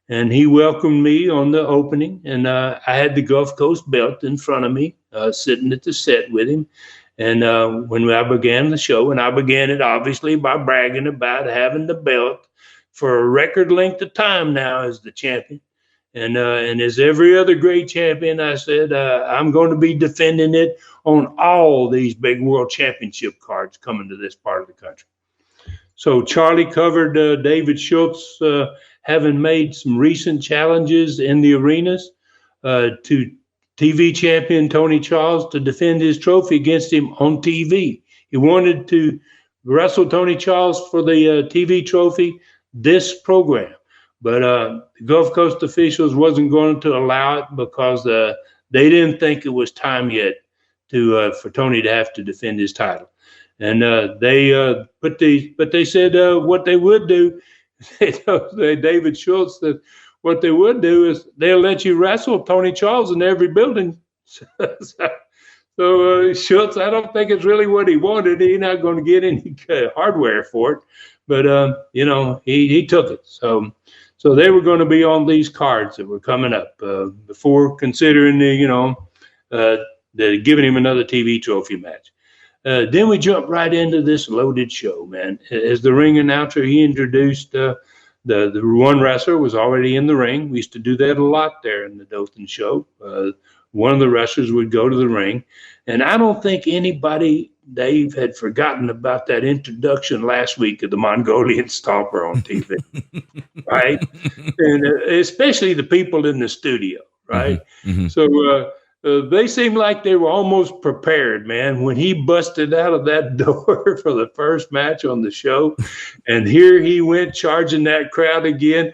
And he welcomed me on the opening, and I had the Gulf Coast belt in front of me, sitting at the set with him. And when I began the show, and I began it obviously by bragging about having the belt for a record length of time now as the champion. And as every other great champion, I said, I'm going to be defending it on all these big world championship cards coming to this part of the country. So Charlie covered David Schultz having made some recent challenges in the arenas to TV champion Tony Charles to defend his trophy against him on TV. He wanted to wrestle Tony Charles for the TV trophy this program. But the Gulf Coast officials wasn't going to allow it because they didn't think it was time yet for Tony to have to defend his title. And they said what they would do. David Schultz said what they would do is they'll let you wrestle Tony Charles in every building. So Schultz, I don't think it's really what he wanted. He's not going to get any hardware for it, but he took it. So they were going to be on these cards that were coming up before considering the giving him another TV trophy match. Then we jumped right into this loaded show, man. As the ring announcer, he introduced the one wrestler was already in the ring. We used to do that a lot there in the Dothan show. One of the wrestlers would go to the ring. And I don't think anybody, Dave, had forgotten about that introduction last week of the Mongolian Stomper on TV, right? And especially the people in the studio, right? Mm-hmm. So they seemed like they were almost prepared, man, when he busted out of that door for the first match on the show. And here he went charging that crowd again.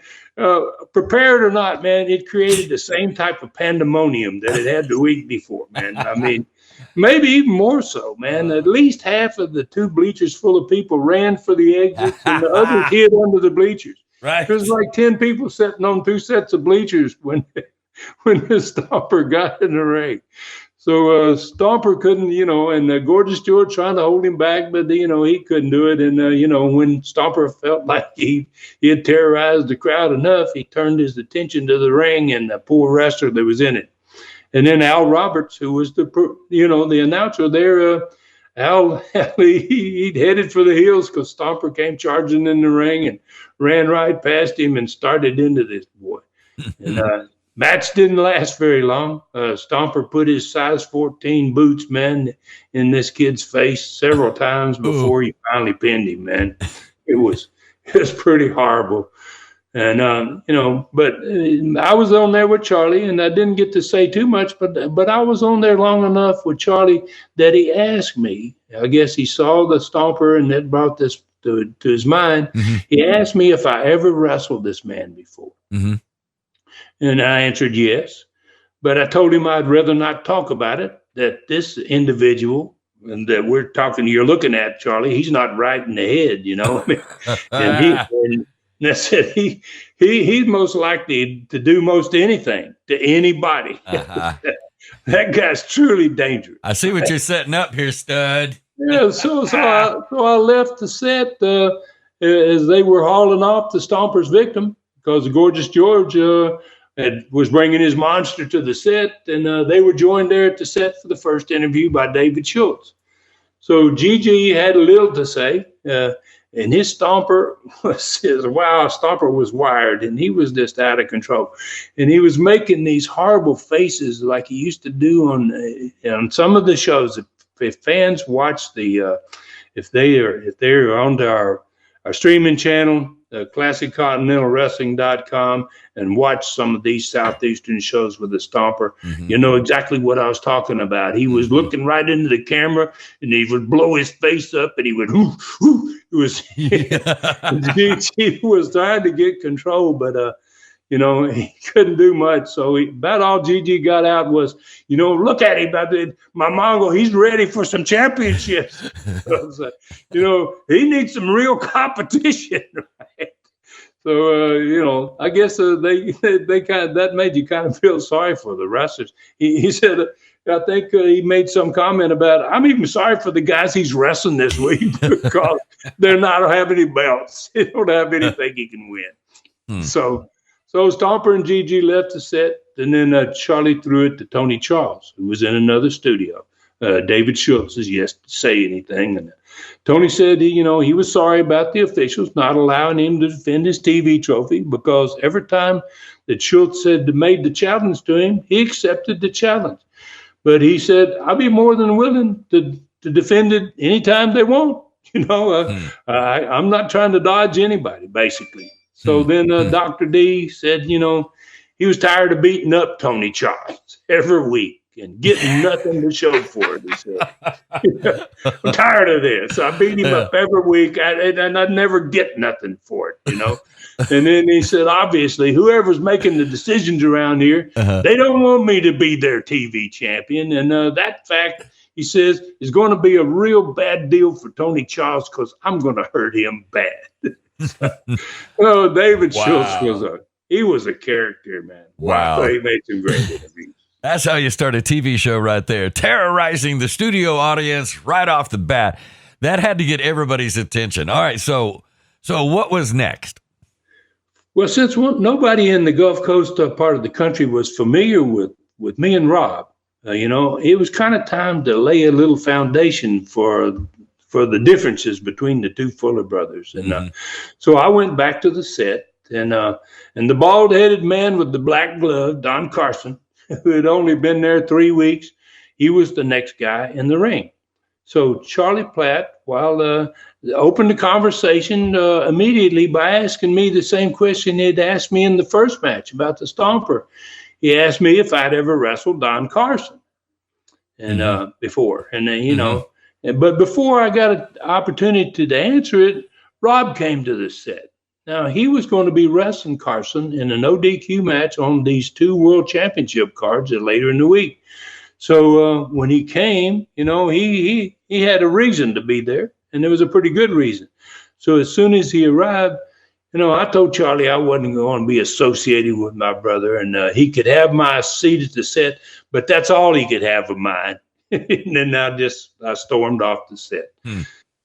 Prepared or not, man, it created the same type of pandemonium that it had the week before, man. I mean, maybe even more so, man. At least half of the 2 bleachers full of people ran for the exits and the others hid under the bleachers. Right. There's like 10 people sitting on 2 sets of bleachers when the Stomper got in the ring. So Stomper couldn't, and Gordon Stewart trying to hold him back, but, he couldn't do it. And, when Stomper felt like he had terrorized the crowd enough, he turned his attention to the ring and the poor wrestler that was in it. And then Al Roberts, who was the announcer there, he'd headed for the hills because Stomper came charging in the ring and ran right past him and started into this boy. And match didn't last very long. Stomper put his size 14 boots, man, in this kid's face several times before he finally pinned him, man. It was pretty horrible. And, but I was on there with Charlie, and I didn't get to say too much, but I was on there long enough with Charlie that he asked me, I guess he saw the Stomper and that brought this to his mind. Mm-hmm. He asked me if I ever wrestled this man before. Mm-hmm. And I answered yes, but I told him I'd rather not talk about it, that this individual and that we're talking, you're looking at, Charlie, he's not right in the head, and I said he's most likely to do most anything to anybody. Uh-huh. That guy's truly dangerous. I see what you're setting up here, stud. Yeah, so I left the set as they were hauling off the Stomper's victim because the Gorgeous George was bringing his monster to the set, and they were joined there at the set for the first interview by David Schultz. So Gigi had a little to say. And his Stomper Stomper was wired, and he was just out of control. And he was making these horrible faces like he used to do on some of the shows. If fans watch if they're on our streaming channel, ClassicContinentalWrestling.com, and watch some of these Southeastern shows with the Stomper, you know exactly what I was talking about. He was looking right into the camera, and he would blow his face up, and he would, It was, he was trying to get control, but, he couldn't do much. So about all Gigi got out was, look at him. My Mongo, he's ready for some championships. I was like, he needs some real competition, right? So, I guess they kind of, that made you kind of feel sorry for the wrestlers. He said, I think he made some comment about, I'm even sorry for the guys he's wrestling this week because they're not having any belts. They don't have anything he can win. So Stomper and Gigi left the set, and then Charlie threw it to Tony Charles, who was in another studio. David Schultz is yes to say anything. And Tony said, he was sorry about the officials not allowing him to defend his TV trophy because every time that Schultz made the challenge to him, he accepted the challenge. But he said, I'll be more than willing to defend it anytime they want. I'm not trying to dodge anybody, basically. So then Dr. D said, he was tired of beating up Tony Charles every week and getting nothing to show for it. He said, I'm tired of this. I beat him up every week, and I'd never get nothing for it, And then he said, obviously, whoever's making the decisions around here, they don't want me to be their TV champion. And that fact, he says, is going to be a real bad deal for Tony Charles because I'm going to hurt him bad. David Schultz was a character, man. Wow. He made some great interviews. That's how you start a TV show right there, terrorizing the studio audience right off the bat. That had to get everybody's attention. All right, so what was next? Well, since nobody in the Gulf Coast part of the country was familiar with me and Rob, it was kind of time to lay a little foundation for the differences between the two Fuller brothers. And so I went back to the set, and the bald-headed man with the black glove, Don Carson, who had only been there 3 weeks, he was the next guy in the ring. So Charlie Platt, opened the conversation immediately by asking me the same question he'd asked me in the first match about the Stomper. He asked me if I'd ever wrestled Don Carson and before. And then, but before I got an opportunity to answer it, Rob came to the set. Now, he was going to be wrestling Carson in an ODQ match on these 2 World Championship cards later in the week. So when he came, he had a reason to be there, and there was a pretty good reason. So as soon as he arrived, I told Charlie I wasn't going to be associated with my brother, and he could have my seat at the set, but that's all he could have of mine. And then I stormed off the set.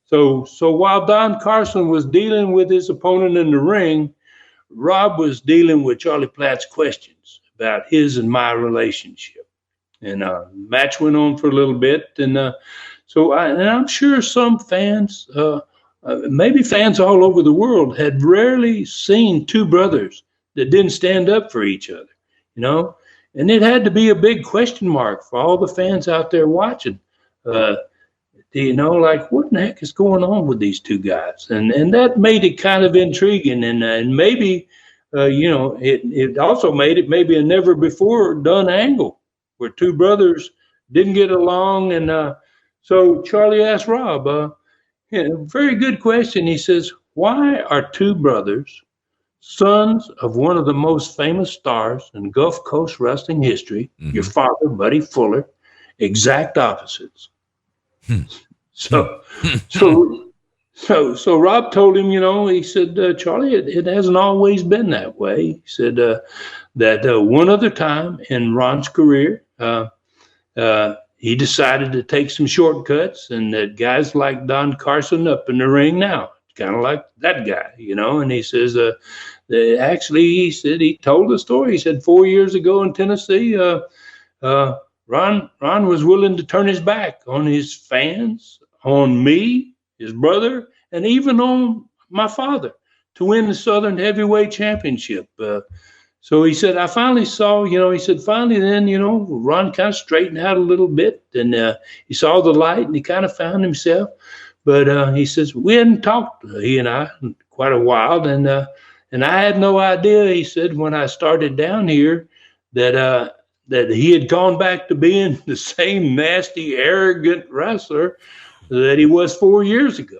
So while Don Carson was dealing with his opponent in the ring, Rob was dealing with Charlie Platt's questions about his and my relationship. And match went on for a little bit. And And I'm sure some fans, maybe fans all over the world, had rarely seen two brothers that didn't stand up for each other, and it had to be a big question mark for all the fans out there watching. Like, what in the heck is going on with these two guys? And that made it kind of intriguing, and maybe, it also made it maybe a never before done angle where two brothers didn't get along. And so Charlie asked Rob, very good question. He says, why are two brothers, sons of one of the most famous stars in Gulf Coast wrestling history, your father, Buddy Fuller, exact opposites? So Rob told him, he said, Charlie, it hasn't always been that way. He said that one other time in Ron's career, he decided to take some shortcuts, and that guys like Don Carson up in the ring now, kind of like that guy, and he says, actually, he said, he told the story. He said 4 years ago in Tennessee, Ron was willing to turn his back on his fans, on me, his brother, and even on my father to win the Southern Heavyweight Championship. So he said, I finally saw, he said, finally then, Ron kind of straightened out a little bit, and he saw the light, and he kind of found himself. But he says, we hadn't talked, he and I, in quite a while, and I had no idea, he said, when I started down here, that he had gone back to being the same nasty, arrogant wrestler that he was 4 years ago.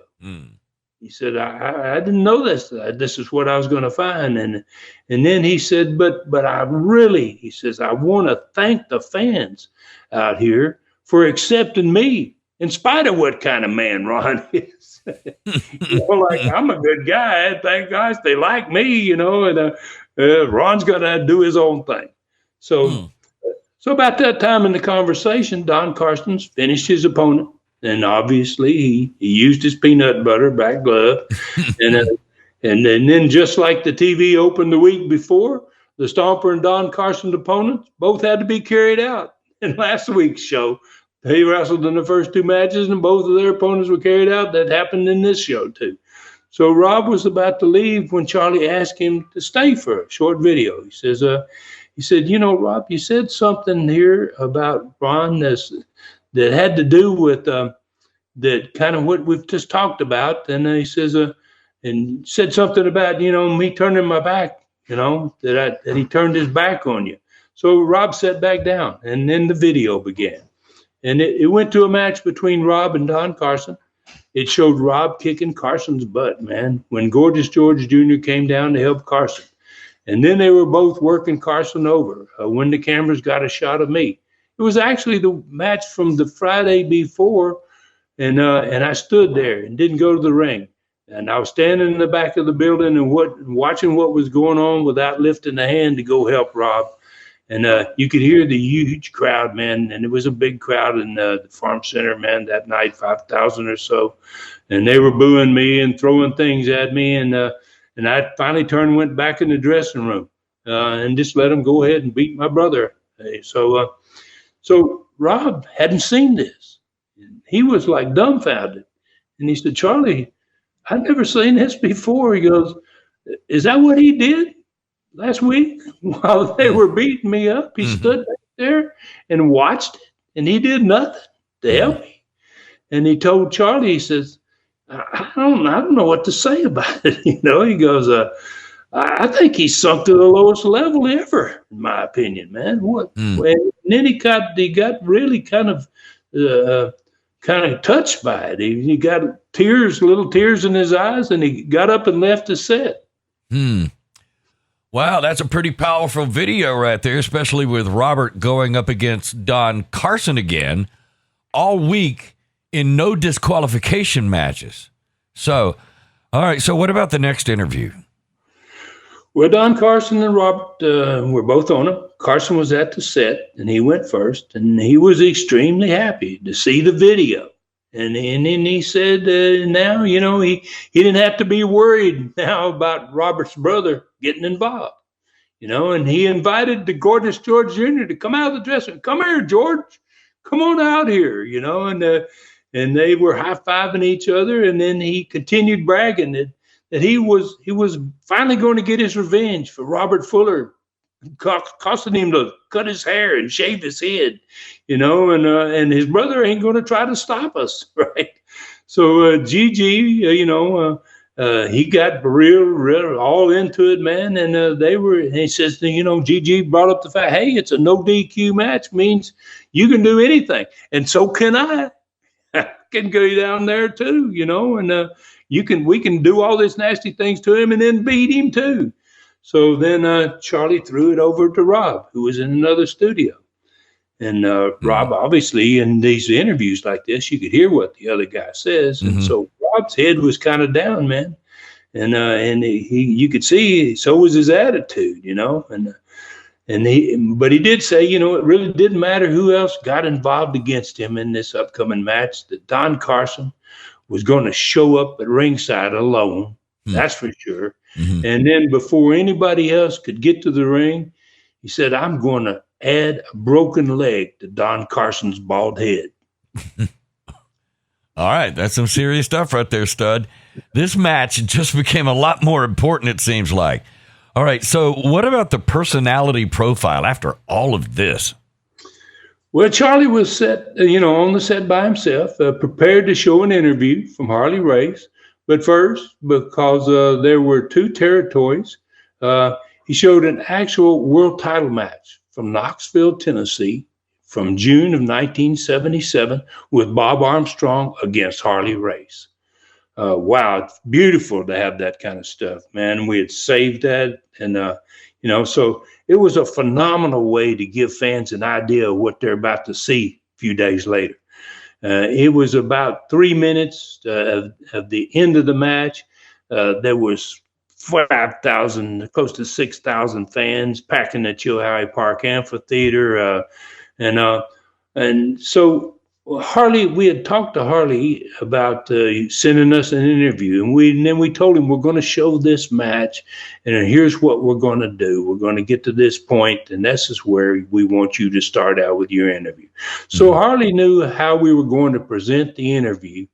He said, I didn't know this. This is what I was going to find. And then he said, but I really, he says, I want to thank the fans out here for accepting me in spite of what kind of man Ron is. Like, I'm a good guy. Thank gosh they like me, and Ron's going to do his own thing. So about that time in the conversation, Don Carson's finished his opponent. And obviously, he used his peanut butter back glove. And then just like the TV opened the week before, the Stomper and Don Carson opponents both had to be carried out. In last week's show, they wrestled in the first two matches, and both of their opponents were carried out. That happened in this show, too. So Rob was about to leave when Charlie asked him to stay for a short video. He said, Rob, you said something here about Ron that had to do with that kind of what we've just talked about. And he says, and said something about, me turning my back, that he turned his back on you. So Rob sat back down, and then the video began. And it went to a match between Rob and Don Carson. It showed Rob kicking Carson's butt, man, when Gorgeous George Jr. came down to help Carson. And then they were both working Carson over when the cameras got a shot of me. It was actually the match from the Friday before, and I stood there and didn't go to the ring. And I was standing in the back of the building and watching what was going on without lifting a hand to go help Rob. And you could hear the huge crowd, man, and it was a big crowd in the Farm Center, man, that night, 5,000 or so. And they were booing me and throwing things at me, and I finally turned and went back in the dressing room and just let them go ahead and beat my brother. So Rob hadn't seen this. He was like dumbfounded. And he said, Charlie, I've never seen this before. He goes, is that what he did last week while they were beating me up? He stood back there and watched it, and he did nothing to help me. And he told Charlie, he says, I don't know what to say about it. He goes, I think he sunk to the lowest level ever, in my opinion, man. And then he got really kind of touched by it. He got little tears in his eyes, and he got up and left the set. Wow, that's a pretty powerful video right there, especially with Robert going up against Don Carson again all week in no disqualification matches. So, all right, so what about the next interview? Well, Don Carson and Robert were both on it. Carson was at the set, and he went first, and he was extremely happy to see the video. And then he said now, he didn't have to be worried now about Robert's brother getting involved, and he invited the Gorgeous George Jr. to come out of the dressing room. Come here, George. Come on out here, and they were high-fiving each other. And then he continued bragging that he was finally going to get his revenge for Robert Fuller, costing him to cut his hair and shave his head, and his brother ain't going to try to stop us, right? So Gigi, he got real all into it, man. And he says, Gigi brought up the fact, hey, it's a no DQ match, means you can do anything. And so can I. I can go down there too, and we can do all these nasty things to him and then beat him too. So then Charlie threw it over to Rob, who was in another studio. And Rob, obviously, in these interviews like this, you could hear what the other guy says. And so Rob's head was kind of down, man. And you could see, so was his attitude, but he did say, it really didn't matter who else got involved against him in this upcoming match, that Don Carson was going to show up at ringside alone. That's for sure. And then before anybody else could get to the ring, he said, I'm going to add a broken leg to Don Carson's bald head. All right. That's some serious stuff right there, stud. This match just became a lot more important, it seems like. All right, so what about the personality profile after all of this? Well, Charlie was set, on the set by himself, prepared to show an interview from Harley Race. But first, because there were two territories, he showed an actual world title match from Knoxville, Tennessee, from June of 1977 with Bob Armstrong against Harley Race. Wow, it's beautiful to have that kind of stuff, man. We had saved that. And, so it was a phenomenal way to give fans an idea of what they're about to see a few days later. It was about 3 minutes of the end of the match. There was 5,000, close to 6,000 fans packing the Chilhowie Park Amphitheater. And so Harley, we had talked to Harley about sending us an interview, and then we told him we're going to show this match, and here's what we're going to do. We're going to get to this point, and this is where we want you to start out with your interview. So Harley knew how we were going to present the interview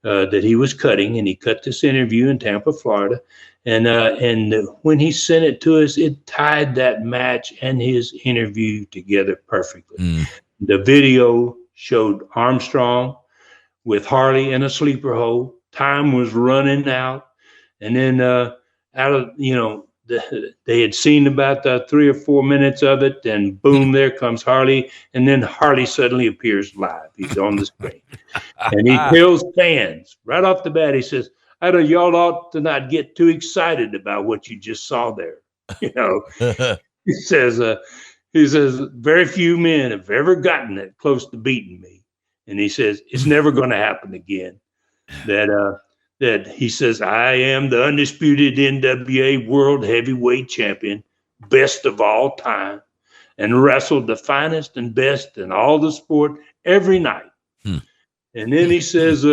that he was cutting, and he cut this interview in Tampa, Florida. And when he sent it to us, it tied that match and his interview together perfectly. The video showed Armstrong with Harley in a sleeper hold. Time was running out. And then they had seen about 3 or 4 minutes of it, and boom, there comes Harley. And then Harley suddenly appears live. He's on the screen. And he tells fans right off the bat, he says, y'all ought to not get too excited about what you just saw there. He says, very few men have ever gotten that close to beating me. And he says, it's never going to happen again. That he says, I am the undisputed NWA World Heavyweight Champion, best of all time, and wrestled the finest and best in all the sport every night. And then he says,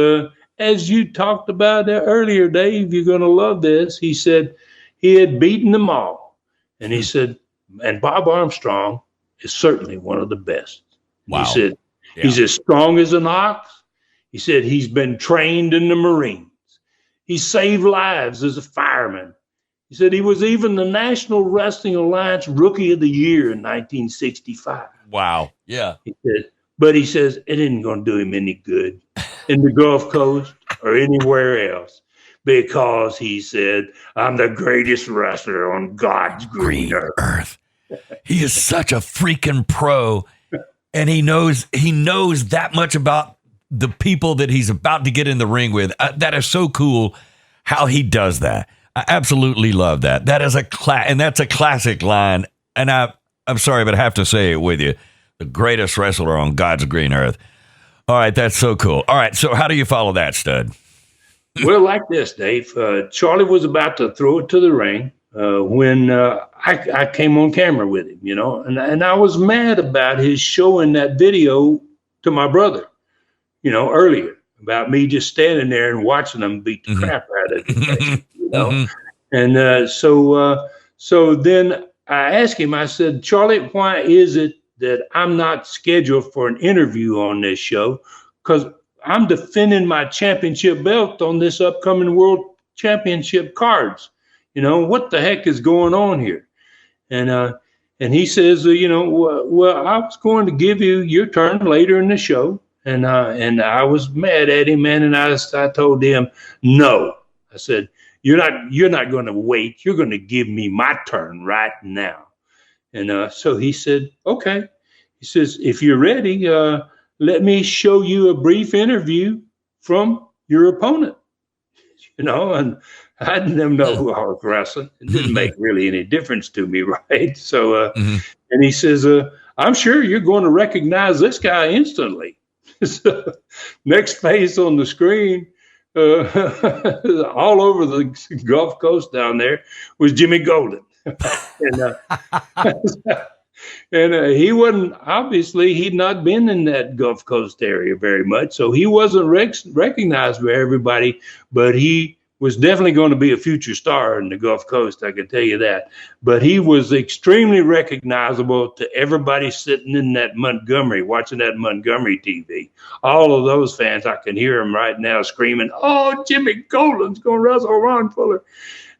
as you talked about earlier, Dave, you're going to love this. He said he had beaten them all. And he said, and Bob Armstrong is certainly one of the best. Wow. He said, he's as strong as an ox. He said, he's been trained in the Marines. He saved lives as a fireman. He said he was even the National Wrestling Alliance Rookie of the Year in 1965. Wow. Yeah. But he says it isn't going to do him any good in the Gulf Coast or anywhere else, because he said, I'm the greatest wrestler on God's green earth. He is such a freaking pro, and he knows that much about the people that he's about to get in the ring with. That is so cool how he does that. I absolutely love that. That is and that's a classic line. And I'm sorry, but I have to say it with you. The greatest wrestler on God's green earth. All right, that's so cool. All right, so how do you follow that, stud? Well, like this, Dave. Charlie was about to throw it to the ring when I came on camera with him, and I was mad about his showing that video to my brother, earlier, about me just standing there and watching them beat the crap out of him, And so then I asked him, I said, Charlie, why is it that I'm not scheduled for an interview on this show? Because I'm defending my championship belt on this upcoming world championship cards. What the heck is going on here? And he says, well, I was going to give you your turn later in the show. And I was mad at him, man. And I told him, no. I said, you're not going to wait. You're going to give me my turn right now. And so he said, okay. He says, if you're ready, let me show you a brief interview from your opponent. And I didn't know who I was wrestling. It didn't make really any difference to me, right? So, and he says, I'm sure you're going to recognize this guy instantly. So, next face on the screen, all over the Gulf Coast down there, was Jimmy Golden. And he wasn't, obviously, he'd not been in that Gulf Coast area very much. So he wasn't recognized by everybody, but he was definitely going to be a future star in the Gulf Coast, I can tell you that. But he was extremely recognizable to everybody sitting in that Montgomery, watching that Montgomery TV. All of those fans, I can hear them right now screaming, oh, Jimmy Golden's going to wrestle Ron Fuller.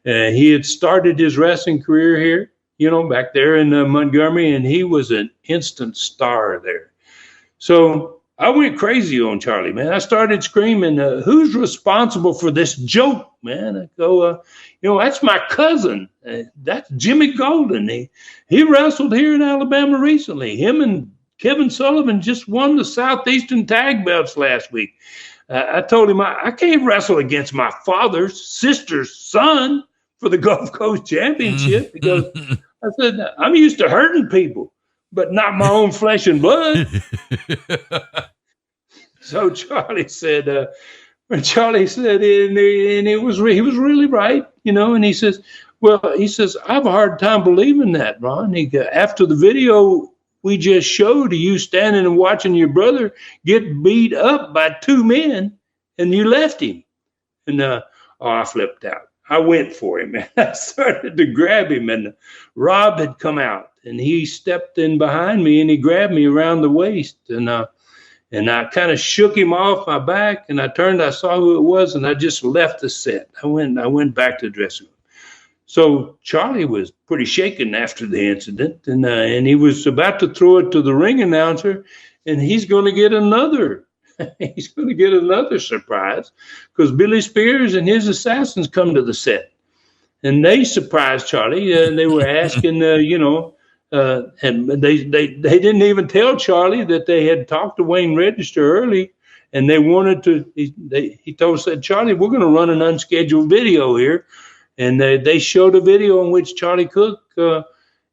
He had started his wrestling career here, back there in Montgomery, and he was an instant star there. So I went crazy on Charlie, man. I started screaming, who's responsible for this joke, man? I go, that's my cousin. That's Jimmy Golden. He wrestled here in Alabama recently. Him and Kevin Sullivan just won the Southeastern tag belts last week. I told him I can't wrestle against my father's sister's son for the Gulf Coast Championship because I said, I'm used to hurting people, but not my own flesh and blood. So Charlie said, and he was really right, and he says, I have a hard time believing that, Ron. After the video we just showed of you standing and watching your brother get beat up by two men, and you left him. And I flipped out. I went for him, and I started to grab him, and Rob had come out, and he stepped in behind me, and he grabbed me around the waist, and I kind of shook him off my back, and I turned, I saw who it was, and I just left the set. I went back to the dressing room. So Charlie was pretty shaken after the incident, and he was about to throw it to the ring announcer, and he's going to get another surprise because Billy Spears and his assassins come to the set, and they surprised Charlie, and they were asking, and they didn't even tell Charlie that they had talked to Wayne Register early, and they wanted to. He said, Charlie, we're going to run an unscheduled video here, and they showed a video in which Charlie Cook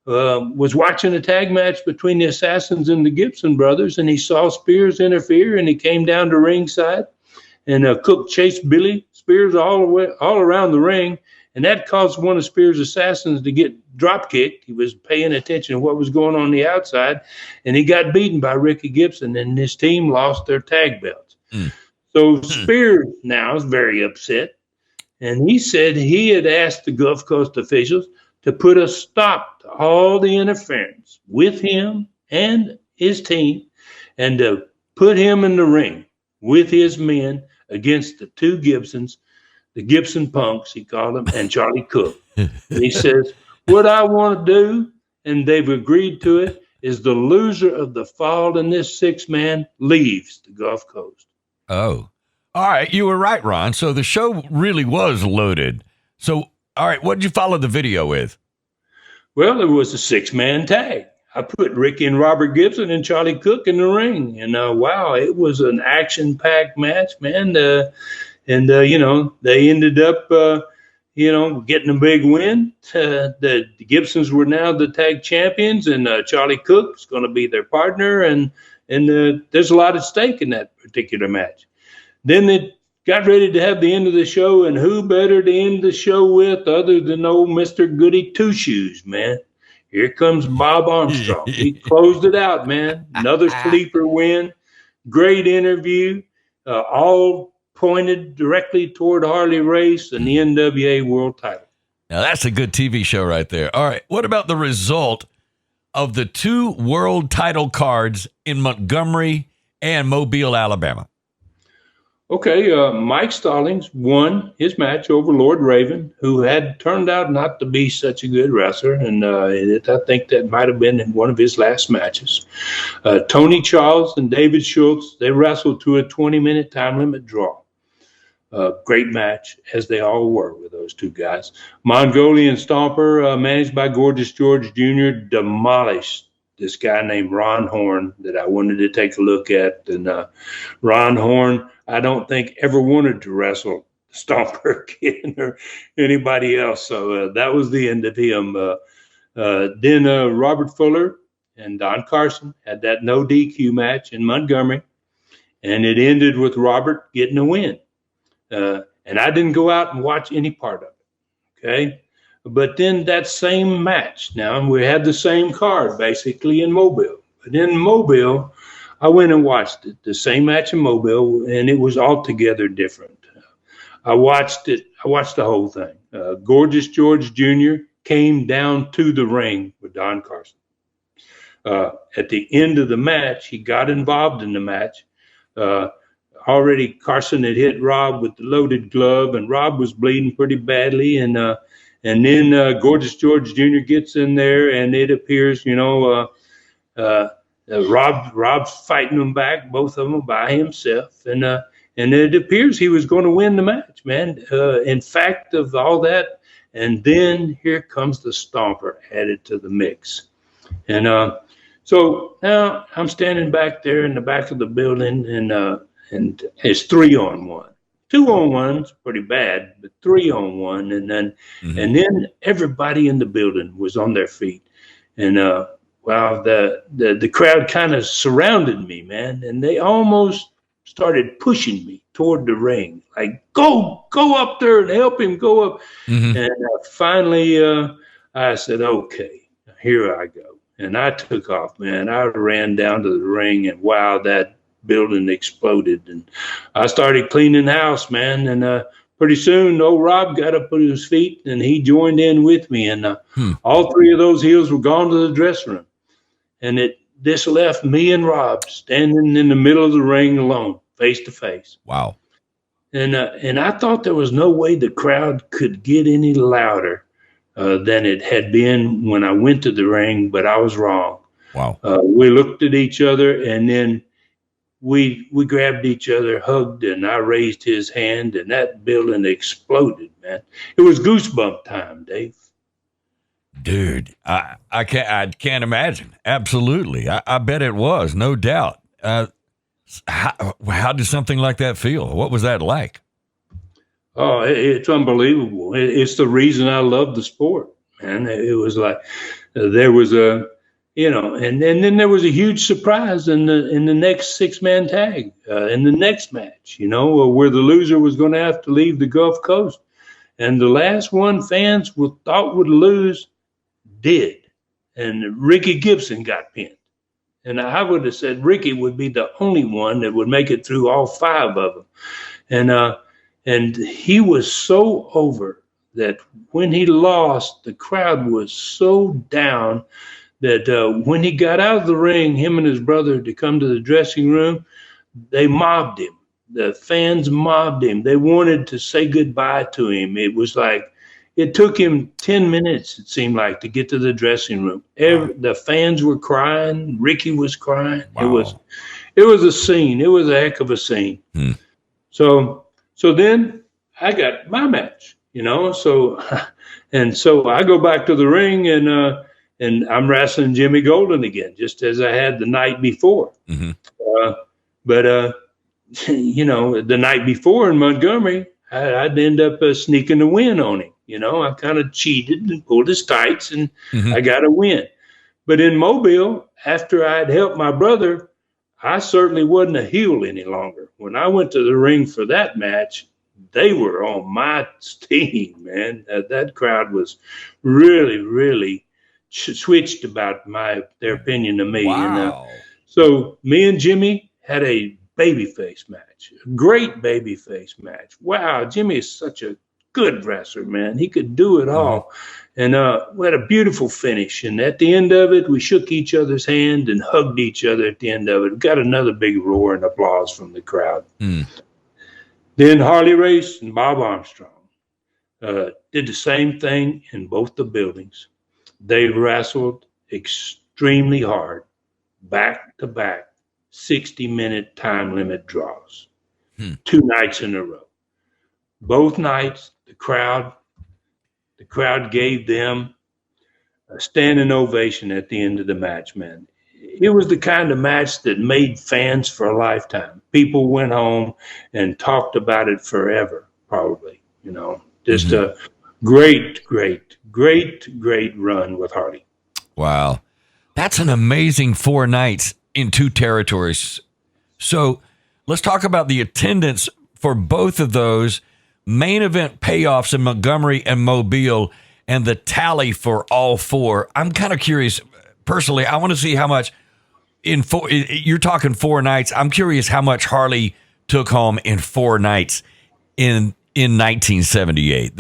was watching a tag match between the Assassins and the Gibson brothers, and he saw Spears interfere, and he came down to ringside, and Cook chased Billy Spears all around the ring, and that caused one of Spears' assassins to get drop kicked. He was paying attention to what was going on the outside, and he got beaten by Ricky Gibson, and his team lost their tag belts. So Spears now is very upset, and he said he had asked the Gulf Coast officials to put a stop to all the interference with him and his team, and to put him in the ring with his men against the two Gibsons, the Gibson Punks, he called them, and Charlie Cook. And he says, what I want to do, and they've agreed to it, is the loser of the fall in this six-man leaves the Gulf Coast. Oh, all right. You were right, Ron. So the show really was loaded. So, all right, what did you follow the video with? Well, it was a six-man tag. I put Ricky and Robert Gibson and Charlie Cook in the ring. And, wow, it was an action-packed match, man. And they ended up, getting a big win. The Gibsons were now the tag champions, and Charlie Cook is going to be their partner. And there's a lot at stake in that particular match. Then they got ready to have the end of the show, and who better to end the show with other than old Mr. Goody Two-Shoes, man. Here comes Bob Armstrong. He closed it out, man. Another sleeper win. Great interview. All pointed directly toward Harley Race and the NWA World Title. Now, that's a good TV show right there. All right, what about the result of the two world title cards in Montgomery and Mobile, Alabama? Okay, Mike Stallings won his match over Lord Raven, who had turned out not to be such a good wrestler, and I think that might have been in one of his last matches. Tony Charles and David Schultz, they wrestled to a 20-minute time limit draw. Great match, as they all were with those two guys. Mongolian Stomper, managed by Gorgeous George Jr., demolished this guy named Ron Horn that I wanted to take a look at. And Ron Horn, I don't think ever wanted to wrestle Stomper again or anybody else. So that was the end of him. Then Robert Fuller and Don Carson had that no DQ match in Montgomery, and it ended with Robert getting a win. And I didn't go out and watch any part of it. Okay. But then that same match, now we had the same card basically in Mobile. But in Mobile, I went and watched it, the same match in Mobile, and it was altogether different. I watched it. I watched the whole thing. Gorgeous George Jr. came down to the ring with Don Carson. At the end of the match, he got involved in the match. Already Carson had hit Rob with the loaded glove, and Rob was bleeding pretty badly. And then Gorgeous George Jr. gets in there, and it appears, Rob's fighting them back, both of them by himself. And it appears he was going to win the match, man. In fact, of all that, and then here comes the Stomper added to the mix. And so now I'm standing back there in the back of the building, and it's 3-on-1. 2-on-1's pretty bad, but 3-on-1, and then everybody in the building was on their feet, and the crowd kind of surrounded me, man, and they almost started pushing me toward the ring, like go up there and help him go up. And finally, I said, okay, here I go, and I took off, man. I ran down to the ring, and wow, that building exploded, and I started cleaning house, man. And pretty soon old Rob got up on his feet and he joined in with me, and all three of those heels were gone to the dressing room, and this left me and Rob standing in the middle of the ring alone, face to face. Wow. And I thought there was no way the crowd could get any louder than it had been when I went to the ring, but I was wrong. Wow. We looked at each other, and then we grabbed each other, hugged, and I raised his hand, and that building exploded, man. It was goosebump time, Dave. Dude, I can't imagine. Absolutely. I bet it was, no doubt. How did something like that feel? What was that like? Oh, it's unbelievable. It's the reason I love the sport, man. It was like there was and then there was a huge surprise in the next 6-man tag in the next match, where the loser was going to have to leave the Gulf Coast, and the last one fans thought would lose did, and Ricky Gibson got pinned. And I would have said Ricky would be the only one that would make it through all 5 of them, and he was so over that when he lost, the crowd was so down that when he got out of the ring, him and his brother, to come to the dressing room, they mobbed him. The fans mobbed him. They wanted to say goodbye to him. It was like, it took him 10 minutes, it seemed like, to get to the dressing room. The fans were crying. Ricky was crying. Wow. It was a scene. It was a heck of a scene. So then I got my match, so I go back to the ring, and I'm wrestling Jimmy Golden again, just as I had the night before. But the night before in Montgomery, I'd end up sneaking a win on him. I kind of cheated and pulled his tights, and I got a win. But in Mobile, after I'd helped my brother, I certainly wasn't a heel any longer. When I went to the ring for that match, they were on my team, man. That crowd was really, really switched about their opinion of me. Wow. So me and Jimmy had a babyface match, a great babyface match. Wow, Jimmy is such a good wrestler, man. He could do it all. And we had a beautiful finish. And at the end of it, we shook each other's hand and hugged each other at the end of it. We got another big roar and applause from the crowd. Then Harley Race and Bob Armstrong did the same thing in both the buildings. They wrestled extremely hard, back to back, 60-minute time limit draws, 2 nights in a row. Both nights, the crowd gave them a standing ovation at the end of the match, man. It was the kind of match that made fans for a lifetime. People went home and talked about it forever, probably, Just a great run with Harley. Wow. That's an amazing 4 nights in 2 territories. So let's talk about the attendance for both of those main event payoffs in Montgomery and Mobile and the tally for all 4. I'm kind of curious. Personally, I want to see how much you're talking 4 nights. I'm curious how much Harley took home in 4 nights in 1978.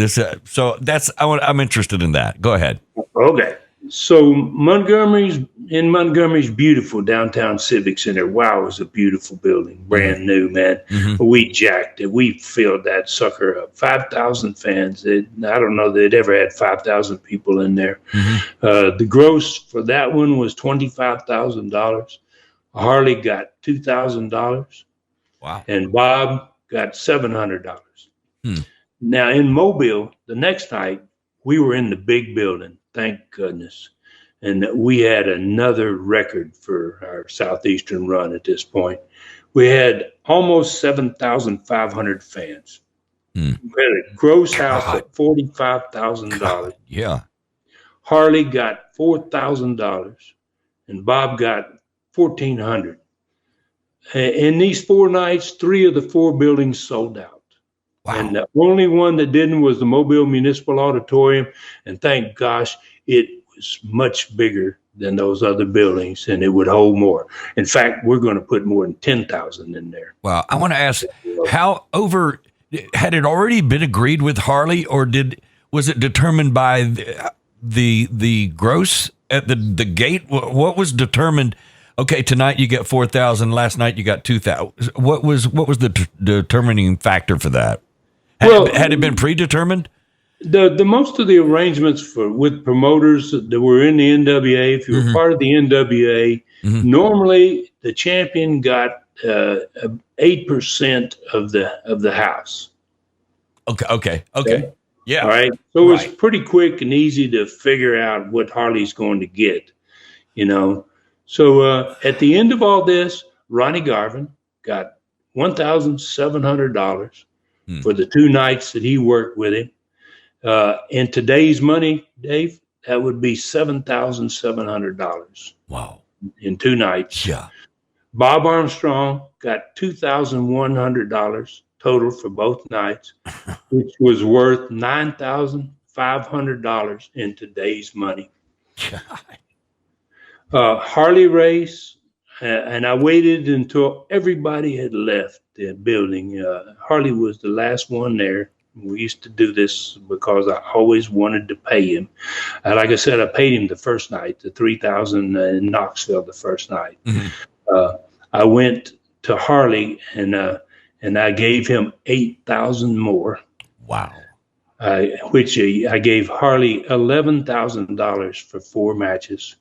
I'm interested in that. Go ahead. Okay. So Montgomery's beautiful downtown Civic Center. Wow, it was a beautiful building, brand new, man. We jacked it. We filled that sucker up. 5,000 fans. I don't know that they'd ever had 5,000 people in there. The gross for that one was $25,000. Harley got $2,000. Wow. And Bob got $700. Now in Mobile, the next night, we were in the big building. Thank goodness. And we had another record for our Southeastern run at this point. We had almost 7,500 fans. We had a gross house at $45,000. Yeah. Harley got $4,000 and Bob got $1,400. In these 4 nights, 3 of the 4 buildings sold out. Wow. And the only one that didn't was the Mobile Municipal Auditorium. And thank gosh, it was much bigger than those other buildings and it would hold more. In fact, we're going to put more than 10,000 in there. Well, I want to ask, had it already been agreed with Harley, or was it determined by the gross at the gate? What was determined? Okay, tonight you get 4,000. Last night you got 2,000. What was the determining factor for that? Had it been predetermined? The most of the arrangements with promoters that were in the NWA, if you were part of the NWA, normally the champion got 8% of the house. Okay. Yeah. All right. So it was pretty quick and easy to figure out what Harley's going to get, So at the end of all this, Ronnie Garvin got $1,700 for the 2 nights that he worked with him. In today's money, Dave, that would be $7,700. Wow. In 2 nights. Yeah. Bob Armstrong got $2,100 total for both nights, which was worth $9,500 in today's money. Harley Race, and I waited until everybody had left the building. Harley was the last one there. We used to do this because I always wanted to pay him. Like I said, I paid him the first night, the $3,000 in Knoxville the first night. I went to Harley and I gave him $8,000 more. Wow. Which I gave Harley $11,000 for 4 matches,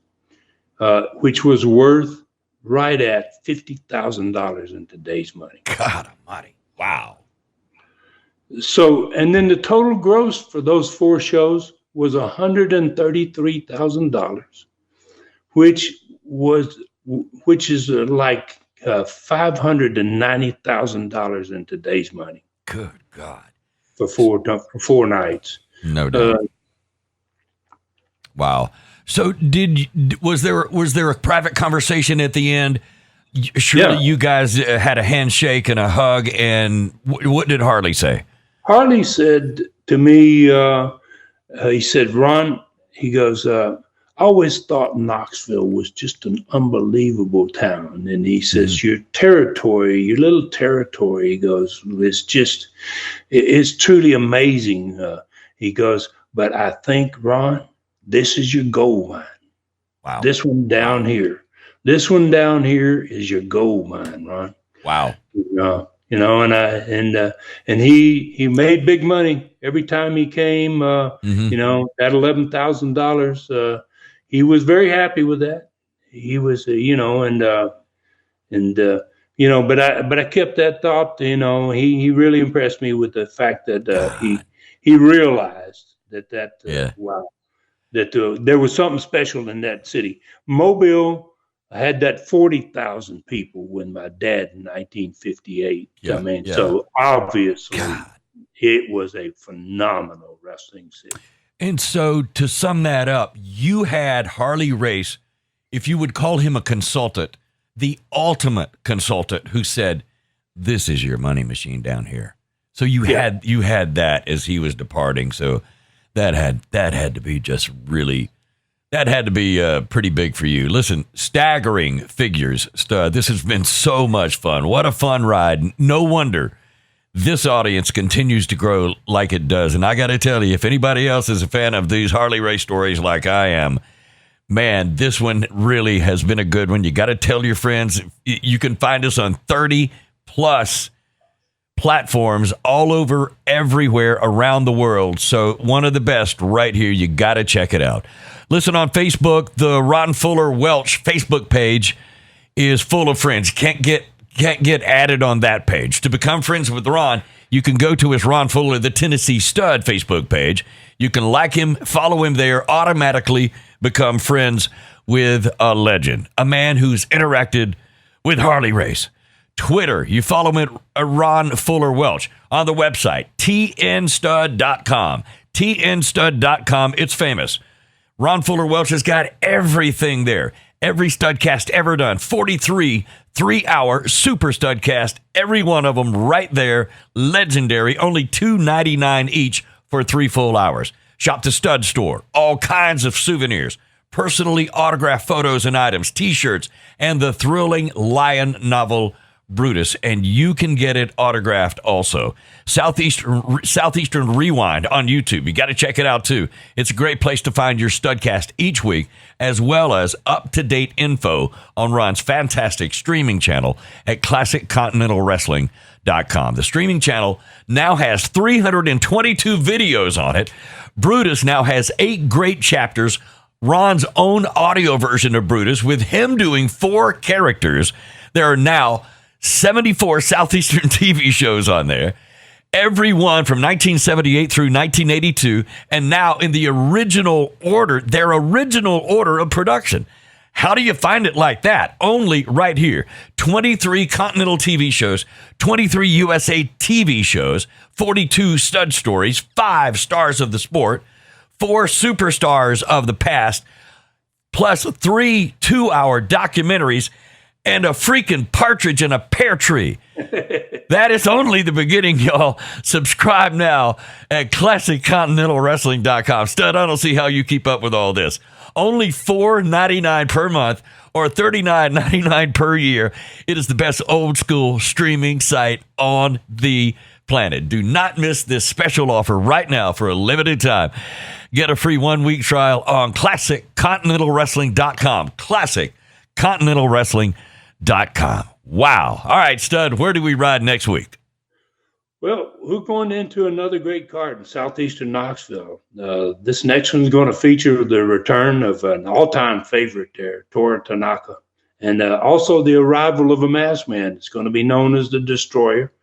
which was worth right at $50,000 in today's money. God almighty. Wow. So, and then the total gross for those 4 shows was $133,000, which is like $590,000 in today's money. Good God. For 4 nights. No doubt. Wow. So was there a private conversation at the end? Surely you guys had a handshake and a hug, and what did Harley say? Harley said to me, he said, Ron, he goes, I always thought Knoxville was just an unbelievable town. And he says, your little territory, he goes, it's truly amazing. He goes, but I think, Ron, this is your gold mine. Wow. This one down here is your gold mine, Ron. Wow. and he made big money every time he came. That $11,000. He was very happy with that. He was, but I kept that thought. He really impressed me with the fact that he realized that wow, that there was something special in that city. Mobile had that 40,000 people when my dad in 1958 come in. So obviously it was a phenomenal wrestling city. And so to sum that up, you had Harley Race, if you would call him a consultant, the ultimate consultant who said, this is your money machine down here. So you had that as he was departing. So that had to be just really, that had to be pretty big for you. Listen, staggering figures, Stud. This has been so much fun. What a fun ride. No wonder this audience continues to grow like it does. And I got to tell you, if anybody else is a fan of these Harley Race stories like I am, man, this one really has been a good one. You got to tell your friends. You can find us on 30 plus platforms all over, everywhere around the world. So one of the best right here. You got to check it out. Listen, on Facebook, the Ron Fuller Welch Facebook page is full of friends. Can't get added on that page. To become friends with Ron, you can go to his Ron Fuller, the Tennessee Stud Facebook page. You can like him, follow him there, automatically become friends with a legend, a man who's interacted with Harley Race. Twitter, you follow him at Ron Fuller Welch. On the website, tnstud.com. tnstud.com. It's famous. Ron Fuller Welch has got everything there. Every Studcast ever done. 43 3-hour super Studcast. Every one of them right there. Legendary. Only $2.99 each for 3 full hours. Shop the Stud Store. All kinds of souvenirs. Personally autographed photos and items. T-shirts. And the thrilling Lion novel Brutus, and you can get it autographed also. Southeastern Rewind on YouTube. You got to check it out too. It's a great place to find your Studcast each week, as well as up-to-date info on Ron's fantastic streaming channel at ClassicContinentalWrestling.com. The streaming channel now has 322 videos on it. Brutus now has 8 great chapters. Ron's own audio version of Brutus with him doing 4 characters. There are now 74 Southeastern TV shows on there, every one from 1978 through 1982, and now in the original order, their original order of production. How do you find it like that? Only right here. 23 Continental TV shows, 23 USA TV shows, 42 stud stories, 5 stars of the sport, 4 superstars of the past, plus 3 two-hour documentaries, and a freaking partridge in a pear tree. That is only the beginning, y'all. Subscribe now at ClassicContinentalWrestling.com. Stud, I don't see how you keep up with all this. Only $4.99 per month or $39.99 per year. It is the best old school streaming site on the planet. Do not miss this special offer right now for a limited time. Get a free 1-week trial on ClassicContinentalWrestling.com. ClassicContinentalWrestling.com. Wow. All right, Stud, where do we ride next week? Well, we're going into another great card in southeastern Knoxville. This next one's going to feature the return of an all-time favorite there, Tora Tanaka, and also the arrival of a masked man. It's going to be known as the Destroyer.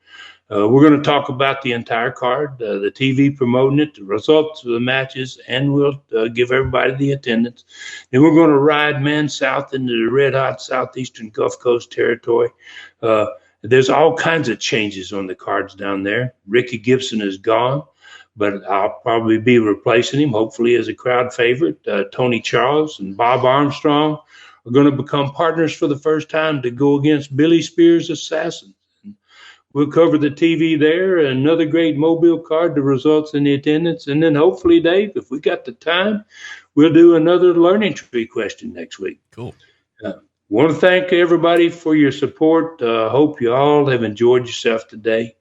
We're going to talk about the entire card, the TV promoting it, the results of the matches, and we'll give everybody the attendance. Then we're going to ride man south into the red-hot southeastern Gulf Coast territory. There's all kinds of changes on the cards down there. Ricky Gibson is gone, but I'll probably be replacing him, hopefully as a crowd favorite. Tony Charles and Bob Armstrong are going to become partners for the first time to go against Billy Spears' Assassin. We'll cover the TV there, another great Mobile card, the results and the attendance. And then hopefully, Dave, if we got the time, we'll do another learning tree question next week. Cool. Want to thank everybody for your support. Hope you all have enjoyed yourself today.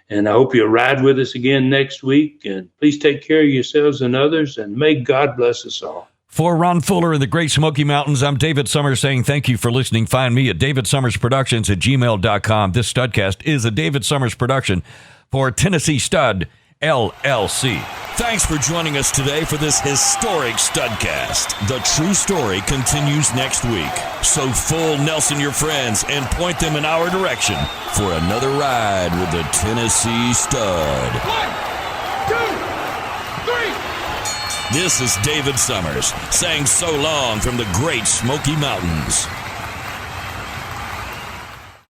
And I hope you'll ride with us again next week. And please take care of yourselves and others. And may God bless us all. For Ron Fuller in the Great Smoky Mountains, I'm David Summers saying thank you for listening. Find me at davidsummersproductions@gmail.com. This Studcast is a David Summers production for Tennessee Stud, LLC. Thanks for joining us today for this historic Studcast. The true story continues next week. So full Nelson your friends and point them in our direction for another ride with the Tennessee Stud. 1, 2, 3. This is David Summers saying so long from the Great Smoky Mountains.